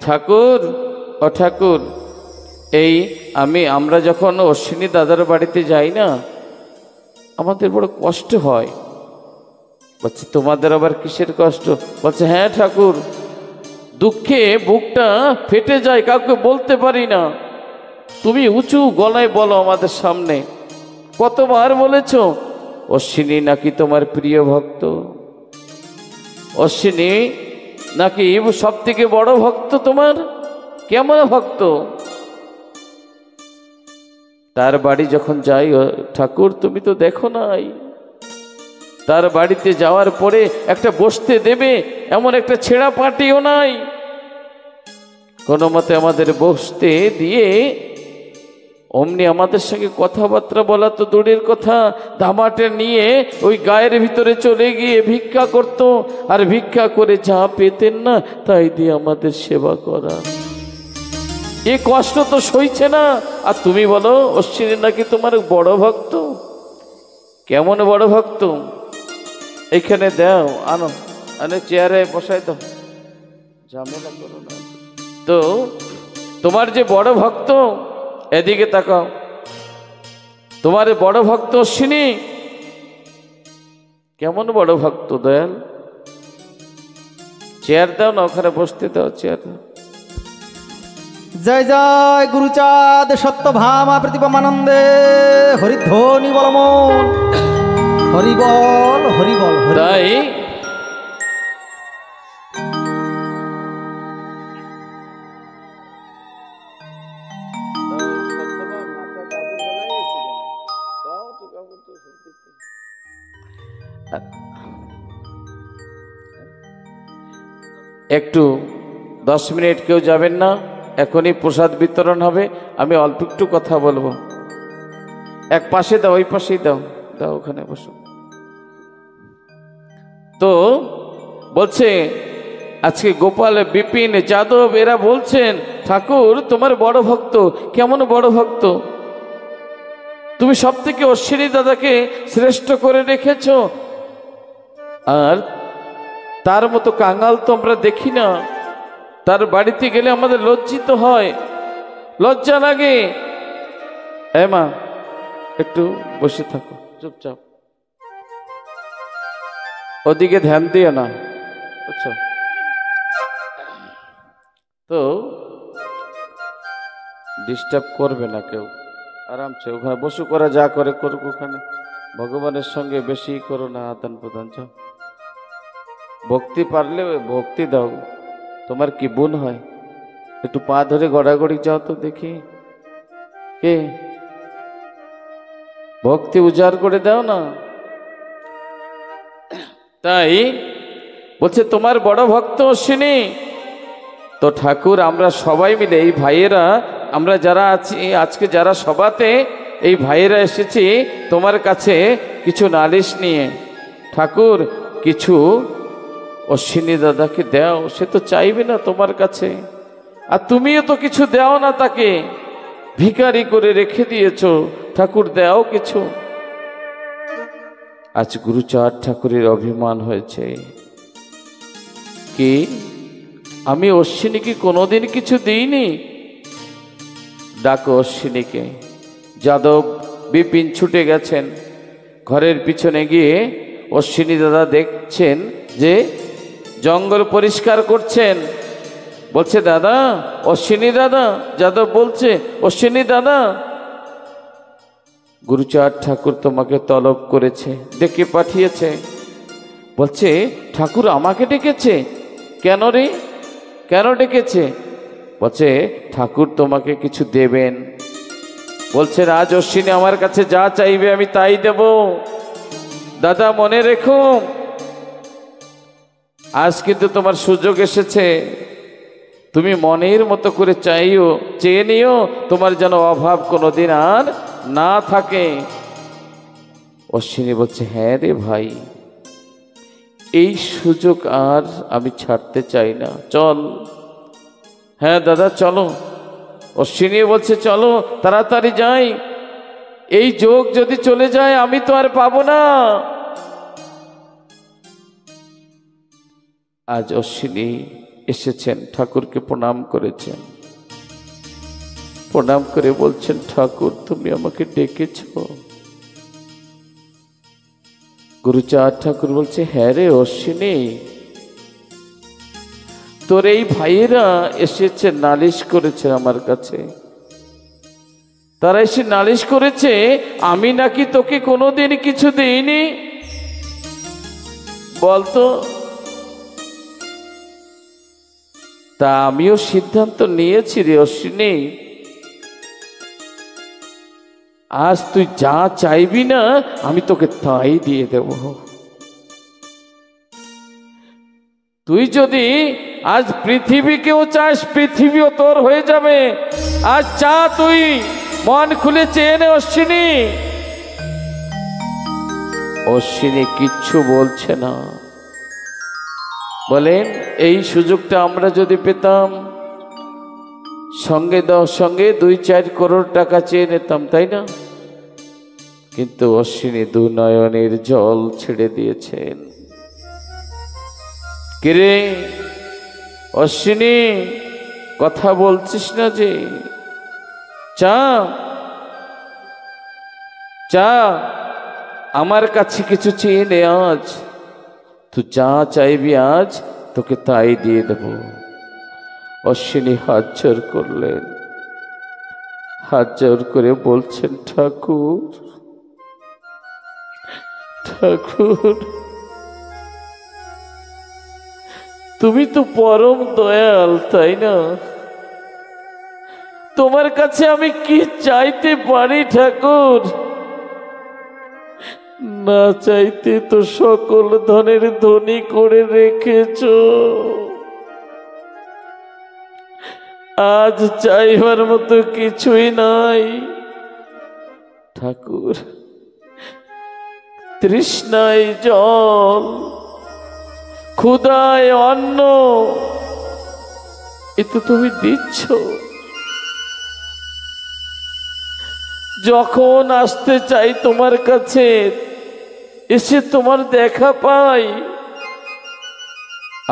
ঠাকুর ও ঠাকুর, আমরা যখন অশ্বিনী দাদার বাড়িতে যাই না, আমাদের বড় কষ্ট হয়। বলছে, তোমাদের আবার কিসের কষ্ট? বলছে, হ্যাঁ ঠাকুর, দুঃখে বুকটা ফেটে যায়, কাউকে বলতে পারি না। তুমি উঁচু গলায় বলো আমাদের সামনে। কতবার বলেছ অশ্বিনী নাকি তোমার প্রিয় ভক্ত, অশ্বিনী নাকি সব থেকে বড় ভক্ত তোমার। কেমন ভক্ত? তার বাড়ি যখন যাই, ঠাকুর তুমি তো দেখো নাই, তার বাড়িতে যাওয়ার পরে একটা বসতে দেবে এমন একটা ছেঁড়া পাটিও নাই। কোনো মতে আমাদের বসতে দিয়ে অমনি আমাদের সঙ্গে কথাবার্তা বলা তো দূরের কথা, ধামাটে নিয়ে ওই গায়ের ভিতরে চলে গিয়ে ভিক্ষা করত, আর ভিক্ষা করে যা পেতেন না তাই দিয়ে আমাদের সেবা করা। এ কষ্ট তো সইছে না। আর তুমি বলো অশ্বিনী নাকি তোমার বড় ভক্ত। কেমন বড় ভক্ত? এইখানে দাও, আনো, চেয়ারে বসাই দাও, ঝামেলা করো না। তো তোমার যে বড় ভক্ত, এদিকে তাকাও, তোমার বড় ভক্ত অশ্বিনী কেমন বড় ভক্ত দয়াল। চেয়ার দাও না, ওখানে বসতে দাও, চেয়ার দাও। জয় জয় গুরুচাঁদ সত্যভামা প্রতিপমানন্দে, হরিধ্বনি বলমন, হরিবল হরিবল। তাই একটু 10 মিনিট কেউ যাবেন না, এখনই প্রসাদ বিতরণ হবে। আমি অল্প একটু কথা বলবো। এক পাশে দাও, ওই পাশেই দাও, দাও ওখানে বসো। তো বলছে আজকে গোপাল, বিপিন, যাদব এরা বলছেন, ঠাকুর তোমার বড় ভক্ত। কেমন বড় ভক্ত? তুমি সব থেকে অশ্বিনী দাদাকে শ্রেষ্ঠ করে রেখেছ, আর তার মতো কাঙাল তো আমরা দেখি না। তার বাড়িতে গেলে আমাদের লজ্জিত হয়, লজ্জা লাগে। মা একটু বসে থাকো চুপচাপ, ওদিকে ধ্যান দিও না, বুঝছো? তো ডিস্টার্ব করবে না কেউ, আরামসে ওখানে বসু, করা যা করে করুক ওখানে। ভগবানের সঙ্গে বেশি করো না আদান প্রদান। যাও, ভক্তি পারলে ভক্তি দাও। তোমার কি বোন হয়? একটু পা ধরে গড়াগড়ি যাও তো দেখি, কে ভক্তি উজাড় করে দাও না। তাই বলছে তোমার বড় ভক্ত অশ্বিনী। তো ঠাকুর, আমরা সবাই মিলে এই ভাইয়েরা, আমরা যারা আছি আজকে, যারা সভাতে, এই ভাইয়েরা এসেছি তোমার কাছে কিছু নালিশ নিয়ে। ঠাকুর, কিছু অশ্বিনী দাদাকে দাও, সে তো চাইবে না তোমার কাছে, আর তুমিও তো কিছু দাও না তাকে, ভিখারি করে রেখে দিয়েছ। ঠাকুর দাও কিছু। আজ গুরুচাঁদ ঠাকুরের অভিমান হয়েছে কি আমি অশ্বিনীকে কোনোদিন কিছু দিইনি। ডাকো অশ্বিনীকে। যাদব, বিপিন ছুটে গেছেন, ঘরের পিছনে গিয়ে অশ্বিনী দাদা দেখছেন যে জঙ্গল পরিষ্কার করছেন। বলছে, দাদা, অশ্বিনী দাদা। যাদব বলছে, অশ্বিনী দাদা, গুরুচাঁদ ঠাকুর তোমাকে তলব করেছে, ডেকে পাঠিয়েছে। বলছে, ঠাকুর আমাকে ডেকেছে? কেন রে, কেন ডেকেছে? বলছে, ঠাকুর তোমাকে কিছু দেবেন। বলছে, রাজ অশ্বিনী আমার কাছে যা চাইবে আমি তাই দেব। দাদা মনে রেখো, আজ কিন্তু তোমার সুযোগ এসেছে, তুমি মনের মতো করে চাইও, চেয়ে নিও, তোমার যেন অভাব কোনোদিন আর না থাকে। অশ্বিনী বলছে, হ্যাঁ রে ভাই, এই সুযোগ আর আমি ছাড়তে চাই না, চল। হ্যাঁ দাদা চলো। অশ্বিনী বলছে, চলো তাড়াতাড়ি যাই, এই যোগ যদি চলে যায় আমি তো আর পাবো না। আজ অশ্বিনী এসেছেন, ঠাকুরকে প্রণাম করেছেন, প্রণাম করে বলছেন, ঠাকুর তুমি আমাকে ডেকেছ? গুরুচাঁদ ঠাকুর বলছে, হ্যাঁ রে অশ্বিনী, তোর এই ভাইয়েরা এসেছে, নালিশ করেছে আমার কাছে। তারা এসে নালিশ করেছে আমি নাকি তোকে কোনোদিন কিছু দিইনি। বলতো, তা আমিও সিদ্ধান্ত নিয়েছি রে অশ্বিনী, আজ তুই যা চাইবি না আমি তোকে তাই দিয়ে দেব। তুই যদি আজ পৃথিবীকেও চাস, পৃথিবীও তোর হয়ে যাবে। আজ চা, তুই মন খুলে চেয়ে নে অশ্বিনী। অশ্বিনী কিচ্ছু বলছে না। বলেন, এই সুযোগটা আমরা যদি পেতাম, সঙ্গে সঙ্গে 2-4 করোড় টাকা চেয়ে নিতাম, তাই না? কিন্তু অশ্বিনী দু নয়নের জল ছেড়ে দিয়েছেন। কিরে অশ্বিনী, কথা বলছিস না যে? চা, চা, আমার কাছে কিছু চেয়ে নে আজ, তুই যা চাইবি আজ তোকে তাই দিয়ে দেব। অশ্বিনী হাত জোর করলেন, হাত জোর করে বলছেন, ঠাকুর, ঠাকুর, তুমি তো পরম দয়াল, তাই না? তোমার কাছে আমি কি চাইতে পারি ঠাকুর? না চাইতে তো সকল ধনের ধনী করে রেখেছ, আজ চাইবার মতো কিছুই নাই ঠাকুর। তৃষ্ণায় জল, ক্ষুধায় অন্ন, এ তো তুমি দিচ্ছ। যখন আসতে চাই তোমার কাছে, এসে তোমার দেখা পাই,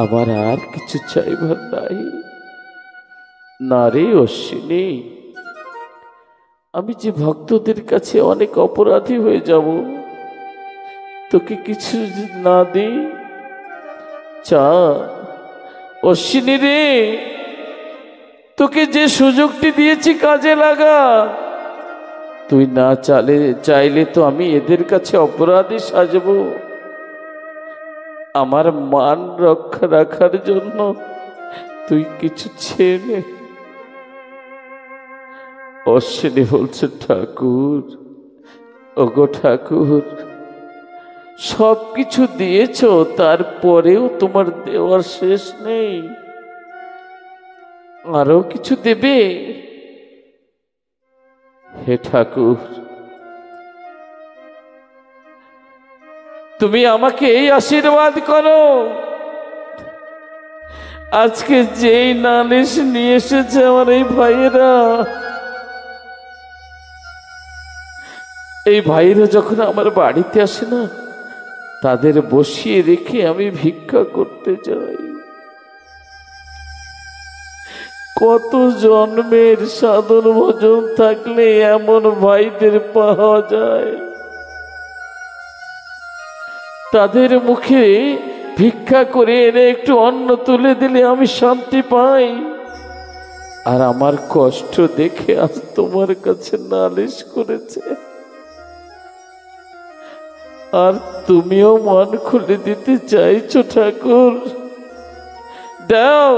আমার আর কিছু চাইবার নাই। না রে অশ্বিনী, আমি যে ভক্তদের কাছে অনেক অপরাধী হয়ে যাব তোকে কিছু না দিই। চা অশ্বিনী রে, তোকে যে সুযোগটি দিয়েছি কাজে লাগা। তুই না চাইলে তো আমি এদের কাছে অপরাধী সাজবো। আমার মান রক্ষা রাখার জন্য তুই কিছু চেয়ে নে। অশ্বিনী বলছে, ঠাকুর, ওগো ঠাকুর, সব কিছু দিয়েছ, তারপরেও তোমার দেওয়ার শেষ নেই, আরো কিছু দেবে? হে ঠাকুর, তুমি আমাকে এই আশীর্বাদ করো, আজকে যেই নালিশ নিয়ে এসেছে আমার এই ভাইয়েরা, এই ভাইয়েরা যখন আমার বাড়িতে আসে না, তাদের বসিয়ে রেখে আমি ভিক্ষা করতে যাই। কত জন্মের সাধন ভজন থাকলে এমন ভাইদের পাওয়া যায়? তাদের মুখে ভিক্ষা করে এনে একটু অন্ন তুলে দিলে আমি শান্তি পাই। আর আমার কষ্ট দেখে আজ তোমার কাছে নালিশ করেছে, আর তুমিও মন খুলে দিতে চাইছো ঠাকুর। দাও,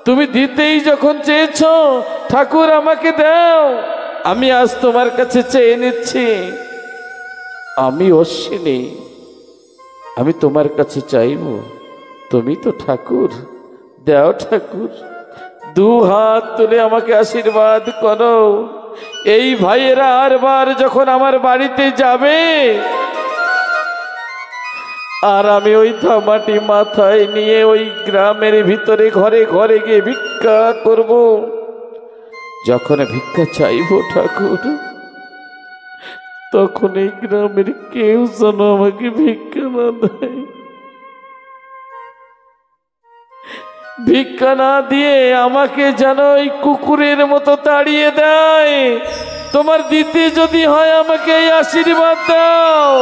তুমি দিতেই যখন চেয়েছ ঠাকুর আমাকে দাও। আমি আজ তোমার কাছে চেয়ে নিচ্ছি। আমি অশ্বিনী, আমি তোমার কাছে চাইব। তুমি তো ঠাকুর, দাও ঠাকুর, দু হাত তুলে আমাকে আশীর্বাদ করো। এই ভাইয়েরা আরবার যখন আমার বাড়িতে যাবে আর আমি ওই ধামাটি মাথায় নিয়ে ওই গ্রামের ভিতরে ঘরে ঘরে গিয়ে ভিক্ষা করব, যখন ভিক্ষা চাইব ঠাকুর, তখন এই গ্রামের কেউ যেন আমাকে ভিক্ষা না দেয়। ভিক্ষা না দিয়ে আমাকে যেন ওই কুকুরের মতো তাড়িয়ে দেয়। তোমার দিতে যদি হয় আমাকে এই আশীর্বাদ দাও।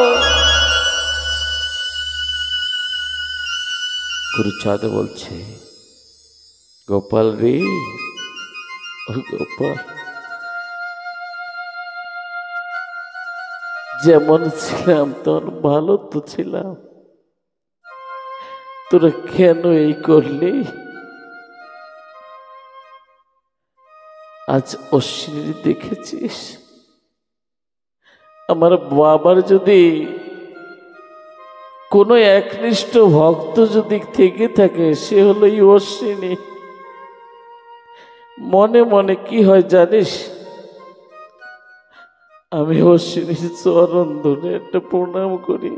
গুরুচাঁদ বলছে, গোপাল রে, ও গোপাল, যেমন ছিলাম তখন ভালো তো ছিলাম, তোরা কেন এই করলি? আজ অশ্বিনী দেখেছিস, আমার বাবার যদি কোনো একনিষ্ঠ ভক্ত যদি থেকে থাকে, সে হলো এই অশ্বিনী। মনে মনে কি হয় জানিস? আমি অশ্বিনীর চরণ ধরে একটা প্রণাম করি।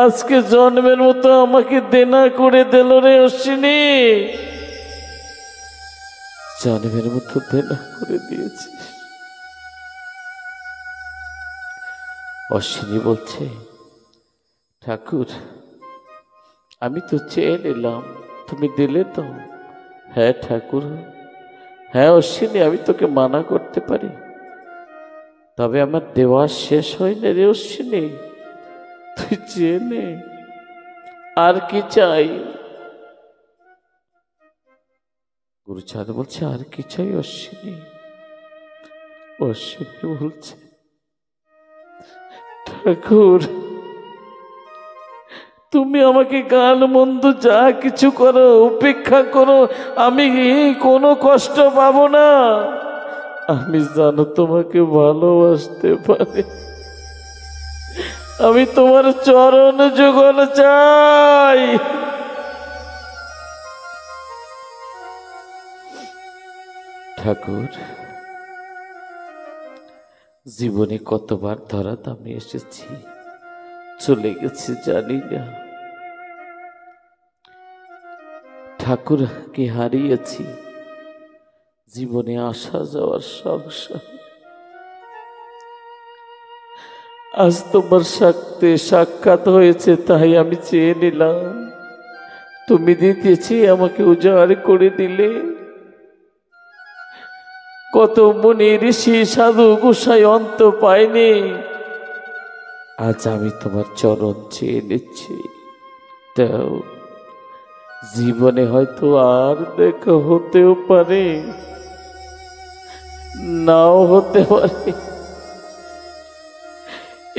আজকে জন্মের মতো আমাকে দেনা করে দিল রে অশ্বিনী, জন্মের মতো দেনা করে দিয়েছিস। অশ্বিনী বলছে, ঠাকুর আমি তো চেয়ে নিলাম, তুমি দিলে তো। হ্যাঁ ঠাকুর, হ্যাঁ অশ্বিনী, আমি তোকে মানা করতে পারি, তবে আমার দেওয়া শেষ হয়নি রে অশ্বিনী, তুই চেয়ে নে। আর কি চাই? গুরুচাঁদ বলছে, আর কি চাই অশ্বিনী? অশ্বিনী বলছে, ঠাকুর তুমি আমাকে গান মন্দ যা কিছু করো, উপেক্ষা করো, আমি কোনো কষ্ট পাবো না। আমি জানো তোমাকে ভালোবাসতে পারি, আমি তোমার চরণ যুগল চাই। ঠাকুর জীবনে কতবার ধরা দামে এসেছি, চলে গেছে জানি না। ঠাকুরকে হারিয়েছি, জীবনে আসা যাওয়ার সংসার। আজ তোমার সাক্ষাৎ হয়েছে, তাই আমি চেয়ে নিলাম। তুমি দিতেছি, আমাকে উজাড় করে দিলে। কত মুনি ঋষি সাধু গোসাই অন্ত পায়নি, আজ আমি তোমার চরণ চেয়ে নিচ্ছি। দাও, জীবনে হয়তো আর দেখা হতেও পারে, নাও হতে পারে।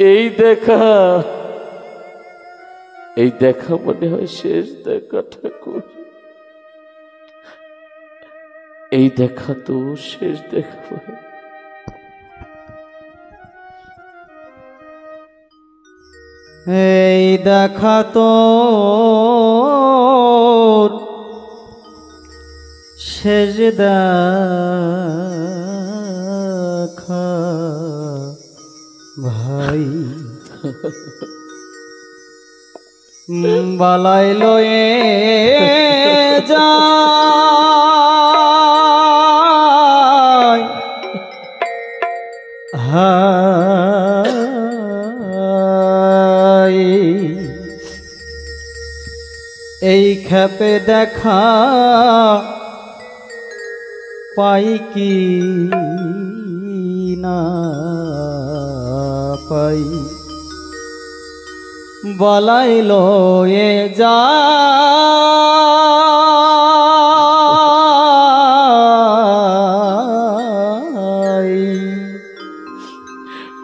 এই দেখা মনে হয় শেষ দেখা ঠাকুর, এই দেখা তো শেষ দেখা। এই দেখা তো শেষ দেখা ভাই, বালাই লয়ে যায় হায়, এই ক্ষেপে দেখা পাই কি না। পাই বলাই লয়ে যাই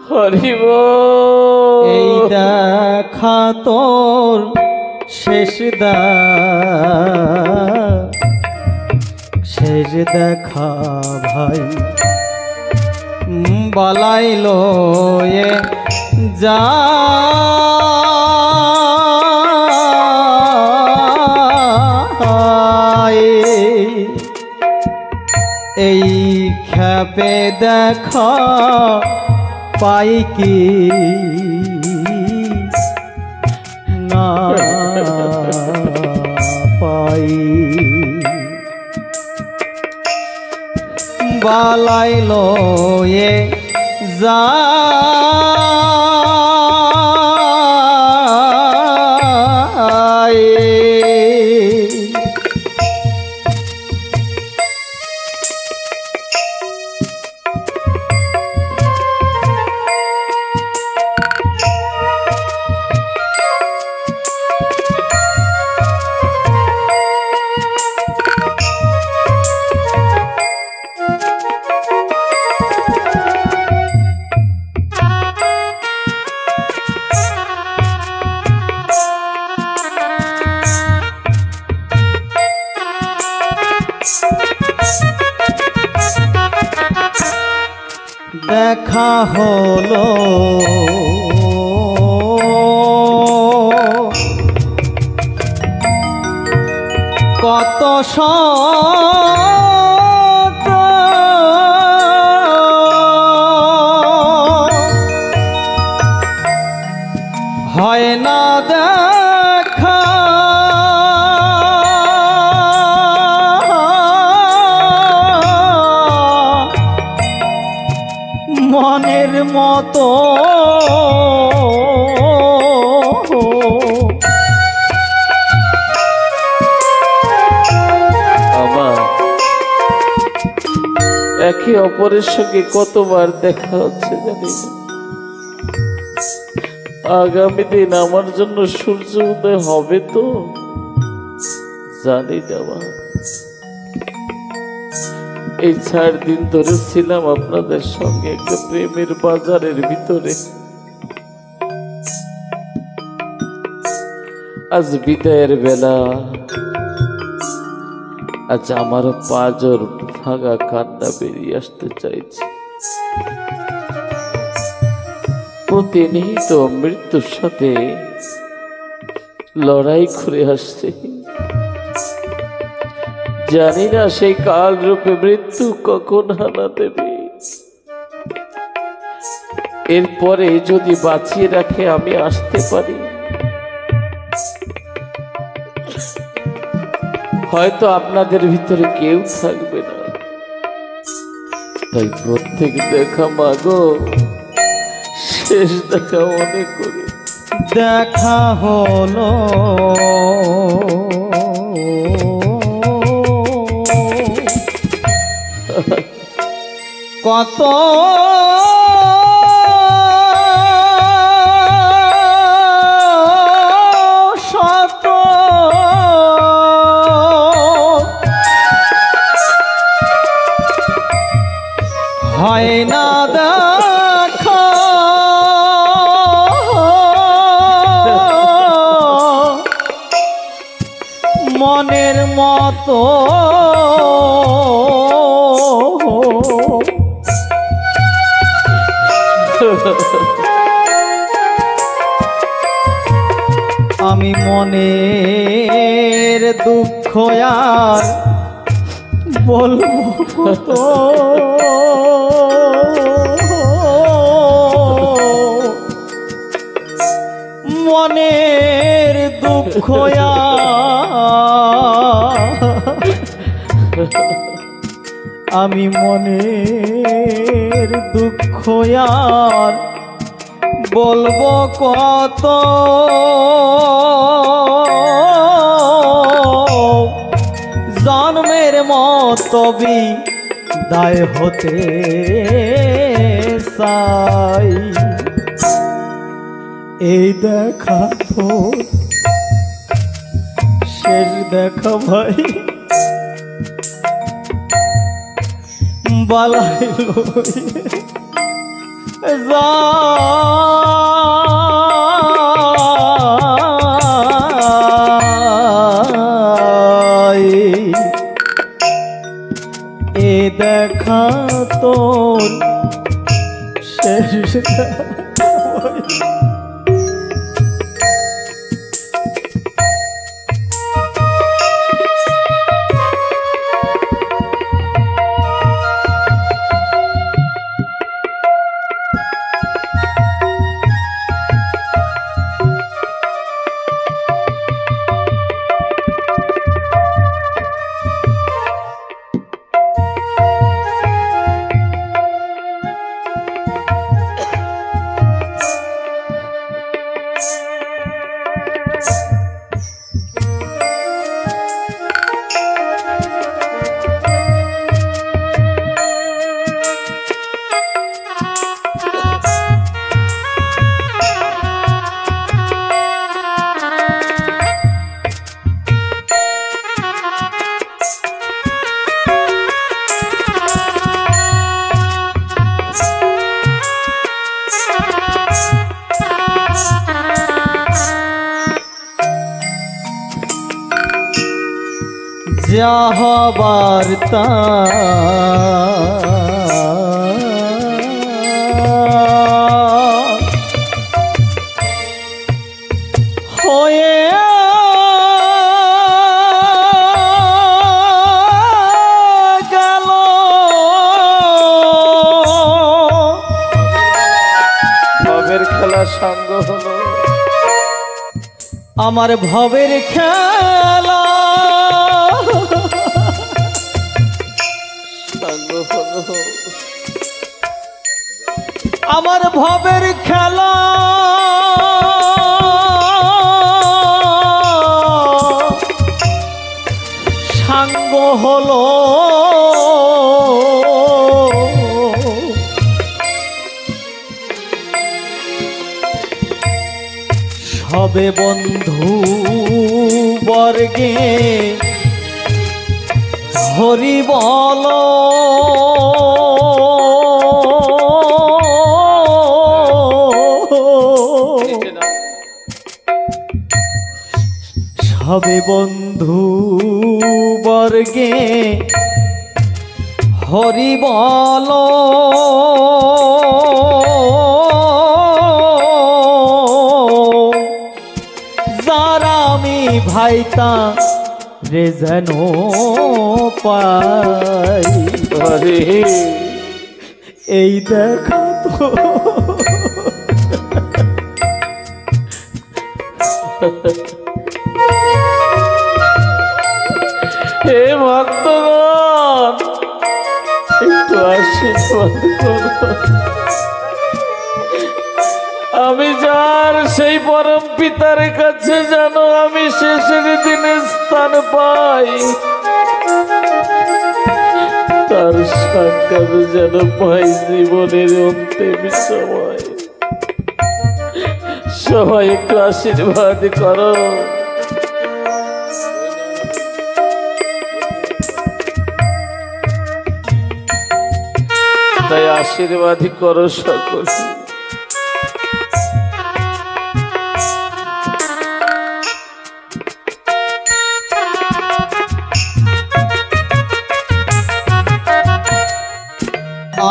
হরি বল। এই দেখা তোর শেষ দেখা ভাই বলাই লয়ে যাই এই খেপে দেখা পাই কি না পাই বালাই লয়ে যাই দেখা হলো কত শত হয় না দেখা মনের মতো আমার একে অপরের সঙ্গে কতবার দেখা হচ্ছে জানি না। আগামী দিন আমার জন্য সূর্য উদয় হবে তো জানি না। এই 4 দিন ধরে ছিলাম আপনাদের সঙ্গে একটা প্রেমের বাজারের ভিতরে। আজ বিদায়ের বেলা, আজ আমার পাঁজর ভাঙা কান্না বেরিয়ে আসতে চাইছে। প্রতিনিয়ত মৃত্যুর সাথে লড়াই করে আসছে। জানি না সেই কাল রূপে মৃত্যু কখন হানা দেবে। এরপরে যদি বাঁচিয়ে রাখে আমি আসতে পারি, হয়তো আপনাদের ভিতরে কেউ থাকবে না। তাই প্রত্যেক দেখা মাগো শেষ দেখা মনে করে দেখা হলো কত শত হয় না দেখা মনের মতো আমি মনের দুঃখ আর বলবো তো মনের দুঃখ আমি মনের দুঃখ আর বলবো কত জন্মের মতো বিদায় হতে চাই। এই দেখা তো শেষ দেখা ভাই বালাই লইয়ে যায় এ দেখা তোর শেষ যাহবার তা হয়ে গেল ভবের খেলা সাঙ্গ হলো আমার ভবের খেলা সাঙ্গ হলো আমার ভবের খেলা সাঙ্গ হলো সবে বন্ধু বর্গে হরি বল সবে বন্ধু বর্গে হরি বল যারা আমি ভাইতা রে যেন পাই আরে এই দেখা তো হে ভক্তগণ একটু আশীর্বাদ করো আমি যার সেই পরম পিতার কাছে যেন আমি শেষের দিনে স্থান পাই তার সাক্ষাৎ যেন পাই জীবনের অন্তিম সময় সবাই একটু আশীর্বাদ করো তাই আশীর্বাদ করো সকল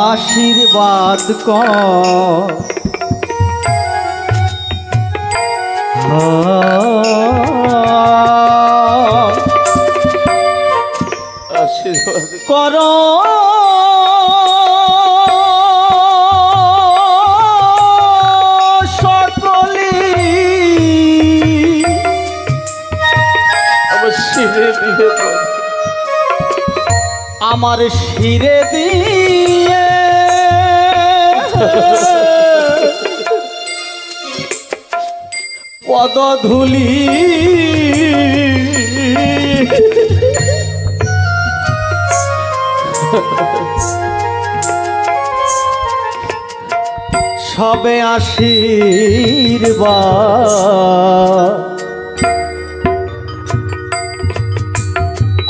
আশীর্বাদ কর আশীর্বাদ করো সকলি আমার শিরে দিয়ে বল। আমার শিরে দিয়ে পদধূলি সবে আশীর্বাদ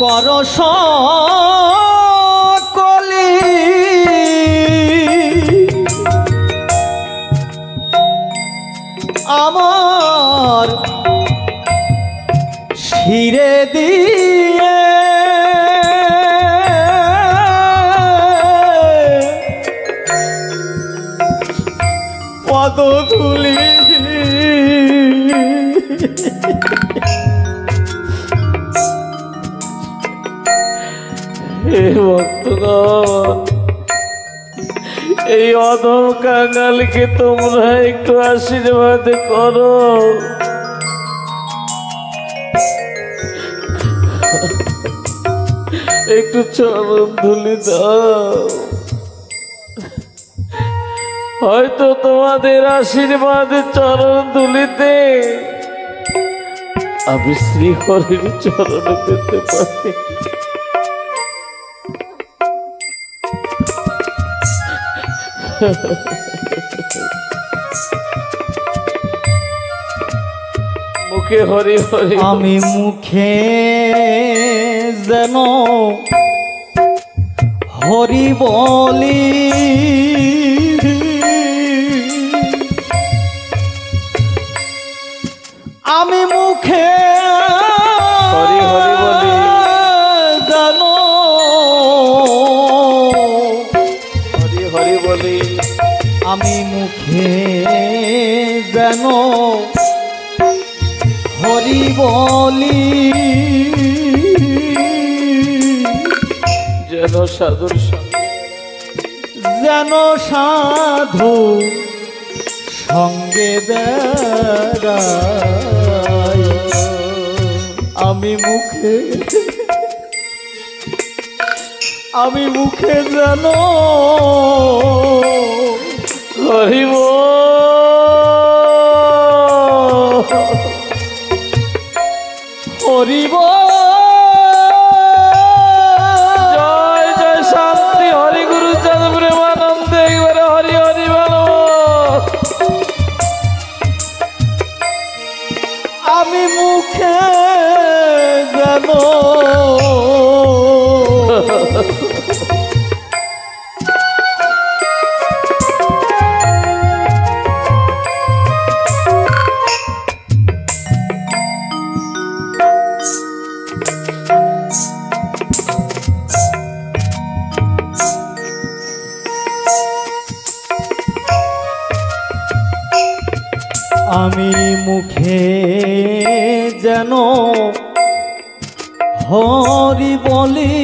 কর সকলি আমার শিরে দিয়ে পদধূলি হে ভক্তগণ, এই অধম কাঙালকে তোমরা একটু আশীর্বাদ করো। একটু চরণ ধুলি দাও, হয়তো তোমাদের আশীর্বাদ চরণ ধুলিতে আমি শ্রীহরির চরণে পেতে পারি। মুখে হরি হরি, আমি মুখে যেন হরি বলি, আমি মুখে হরি হরি বলি, যেন হরি হরি বলি, আমি মুখে যেন হরি বলি, যেন সাধুর সঙ্গে, যেন সাধু সঙ্গে বেড়াই। আমি মুখে যেন হরি হরি জয় জয় শান্তি হরি গুরু চাঁদ প্রেমানন্দে একবারে হরি হরি বলো। আমি মুখে যেন আমি মুখে যেন হরি বলি,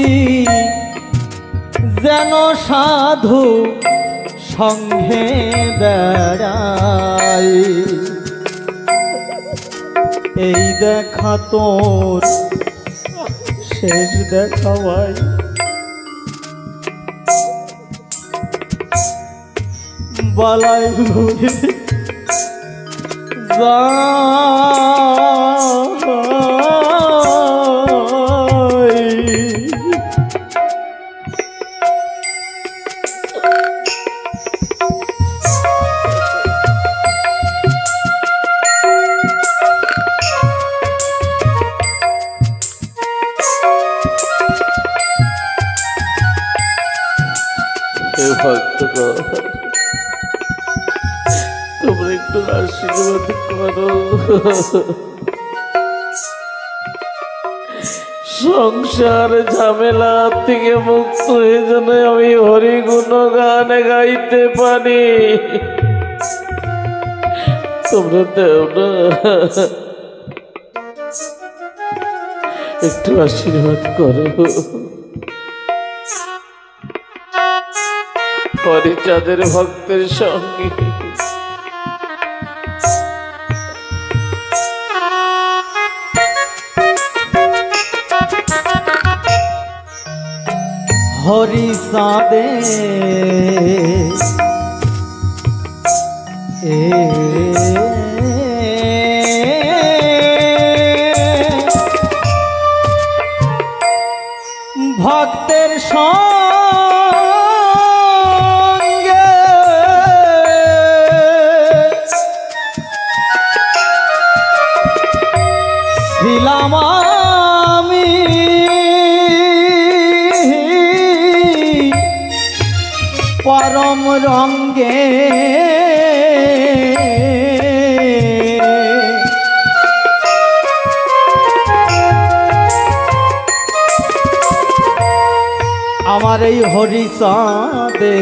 যেন সাধু সঙ্গে বেড়াই। এই দেখা তোর শেষ দেখা ভাই, বালাই ঘুরে ভক্তগণ, তোমরা একটু আশীর্বাদ করো। সংসার ঝামেলা থেকে মুক্ত হয়ে যেন আমি হরি গুণগান গাইতে পারি। তোমরা দেও না, একটু আশীর্বাদ করো। হরিচাঁদের ভক্তের সঙ্গে হরি সাদে ভক্তের সঙ্গে ছিলাম আমি পরম রঙ্গে আমার এই হরিচাঁদে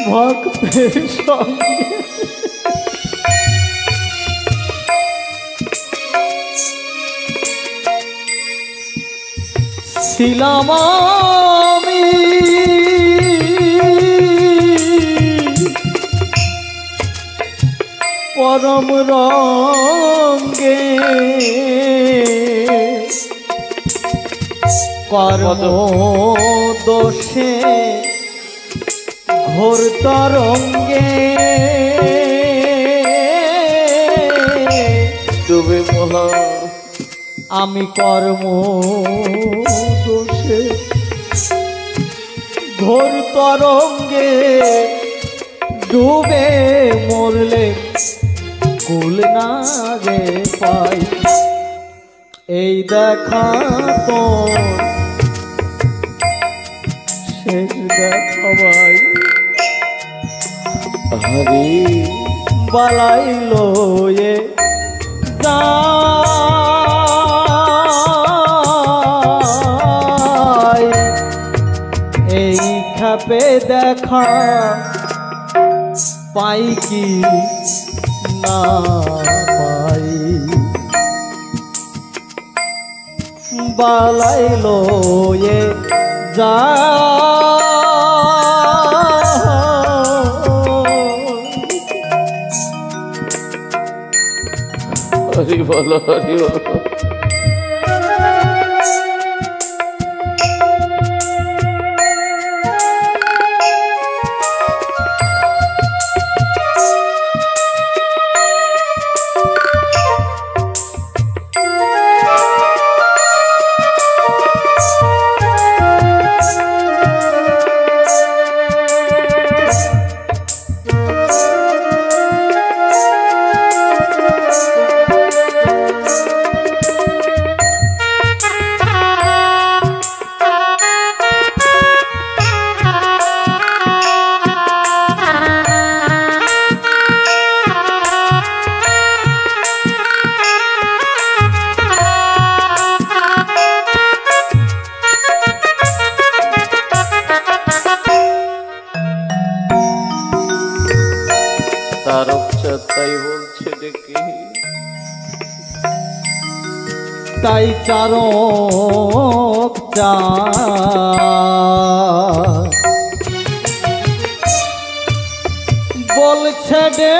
ভক্তের সঙ্গে ছিলাম আমি পরম রঙ্গে কর্ম দোষে ঘোর তরঙ্গে ডুবে মহা আমি কর্ম দোষে ঘোর তরঙ্গে ডুবে মরলে কুল না রে পাই এই দেখা তো শেষ দেখা ভাই হরি বালাইল এ যাই এই খাপে দেখা পাই কি না পাই বালাইল এ যা হরি বল হরি বল তাই বলছে দেখি তাই চারক বলছে ডে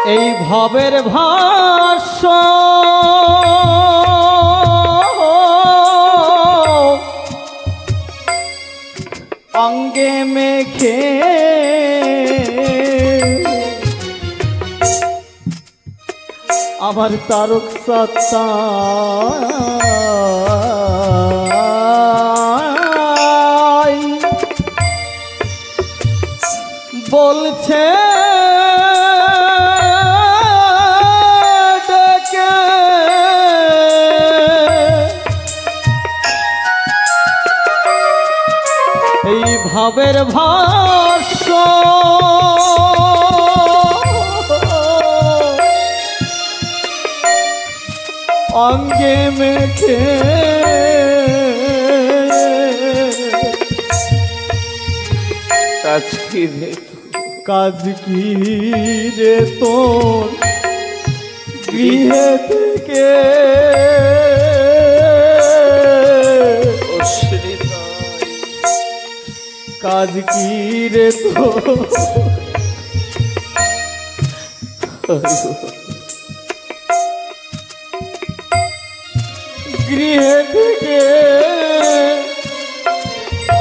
এই ভবের ভাষ্য অঙ্গে মেখে আমার তারক সত্তা বলছে এই ভাবের ভাষ্য অঙ্গে মেখে কাজ কি রে কাজ কি রে তোর গৃহে থেকে কাজ কি রে তোর গৃহে থেকে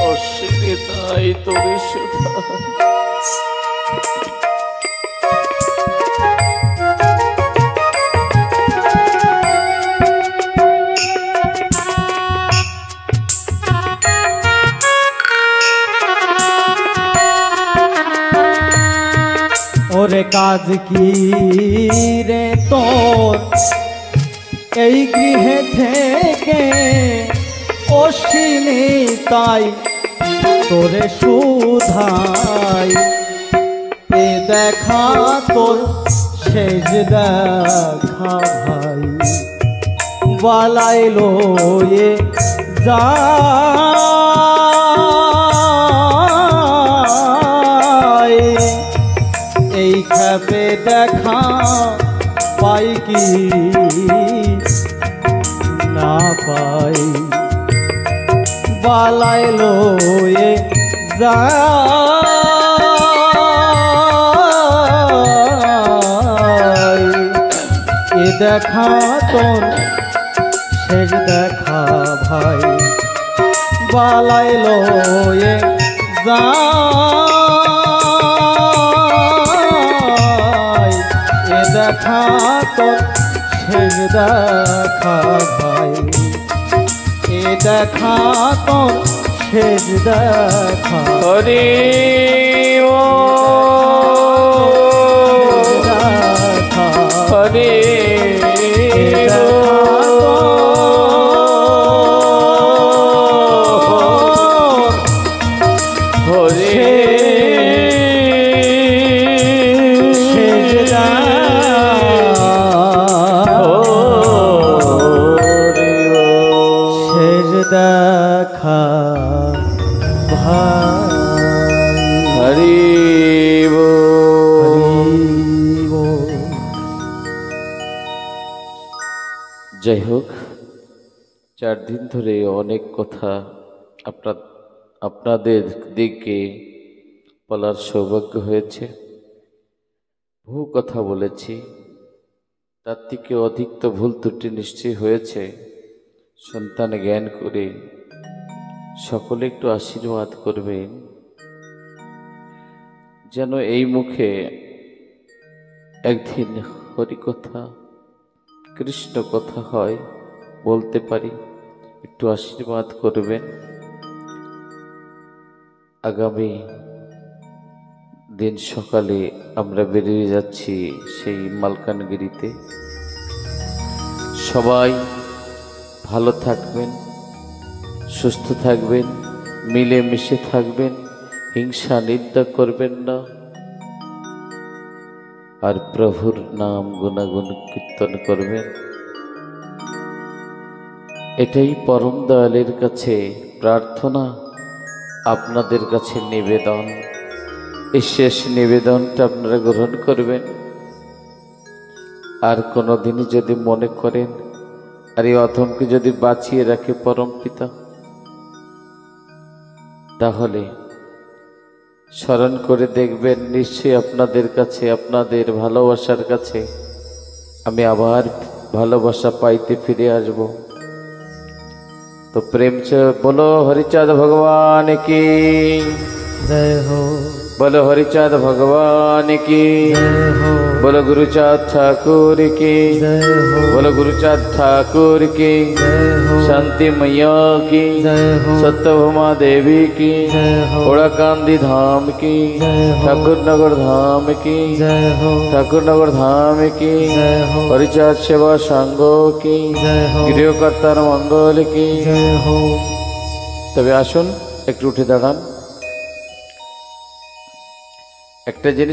অসুবিধাই তোর সুধা কাজ কি রে তোর এই গৃহে থেকে অশ্বিনী তাই তোরে সুধাই এ দেখা তোর শেষ দেখা ভাই বালাইলো এ যায় এই খেপে দেখা পাই কি না পাই বালাইলো এ যায় এ দেখা তোর শেষ দেখা ভাই বালাইলো এ যায় এ দেখা তোর শেষ দেখা ভাই এ দেখা তোর শেষ দেখা হরি দেখা হরি দেখা ভাই হরি যাই হোক, 4 দিন ধরে অনেক কথা আপনাদের দিকে বলার সৌভাগ্য হয়েছে। বহু কথা বলেছি, তার থেকে অধিক তো ভুল ত্রুটি নিশ্চয়ই হয়েছে। সন্তান জ্ঞান করে সকলে একটু আশীর্বাদ করবেন, যেন এই মুখে একদিন হরিকথা কৃষ্ণ কথা হয়, বলতে পারি। একটু আশীর্বাদ করবেন। আগামী দিন সকালে আমরা বেরিয়ে যাচ্ছি সেই মালকানগিরিতে। সবাই ভালো থাকবেন, সুস্থ থাকবেন, মিলেমিশে থাকবেন, হিংসা নিন্দা করবেন না, আর প্রভুর নাম গুণাগুণ কীর্তন করবেন। এটাই পরম দয়ালের কাছে প্রার্থনা, আপনাদের কাছে নিবেদন। এই শেষ নিবেদনটা আপনারা গ্রহণ করবেন। আর কোনোদিনই যদি মনে করেন আর এই অধমকে যদি বাঁচিয়ে রাখে পরম পিতা, তাহলে স্মরণ করে দেখবেন, নিশ্চয়ই আপনাদের কাছে, আপনাদের ভালোবাসার কাছে আমি আবার ভালোবাসা পাইতে ফিরে আসব। तो प्रेम से बोलो हरिचाँद भगवान की जय हो, बोलो हरिचाँद भगवान की जय हो, बोलो गुरुचाँद ठाकुर की जय हो, बोलो गुरुचाँद ठाकुर की जय हो, शांति मैया की जय हो, सत्यभमा देवी की जय हो, ओड़ाकांदी धाम की जय हो, ठाकुर नगर धाम की जय हो, ठाकुर नगर धाम की जय हो, हरिचाँद सेवा संघ की जय हो, গৃহকর্তার মঙ্গল की। जय हो। তবে আসুন একটু উঠে দাঁড়ান। একটা জিনিস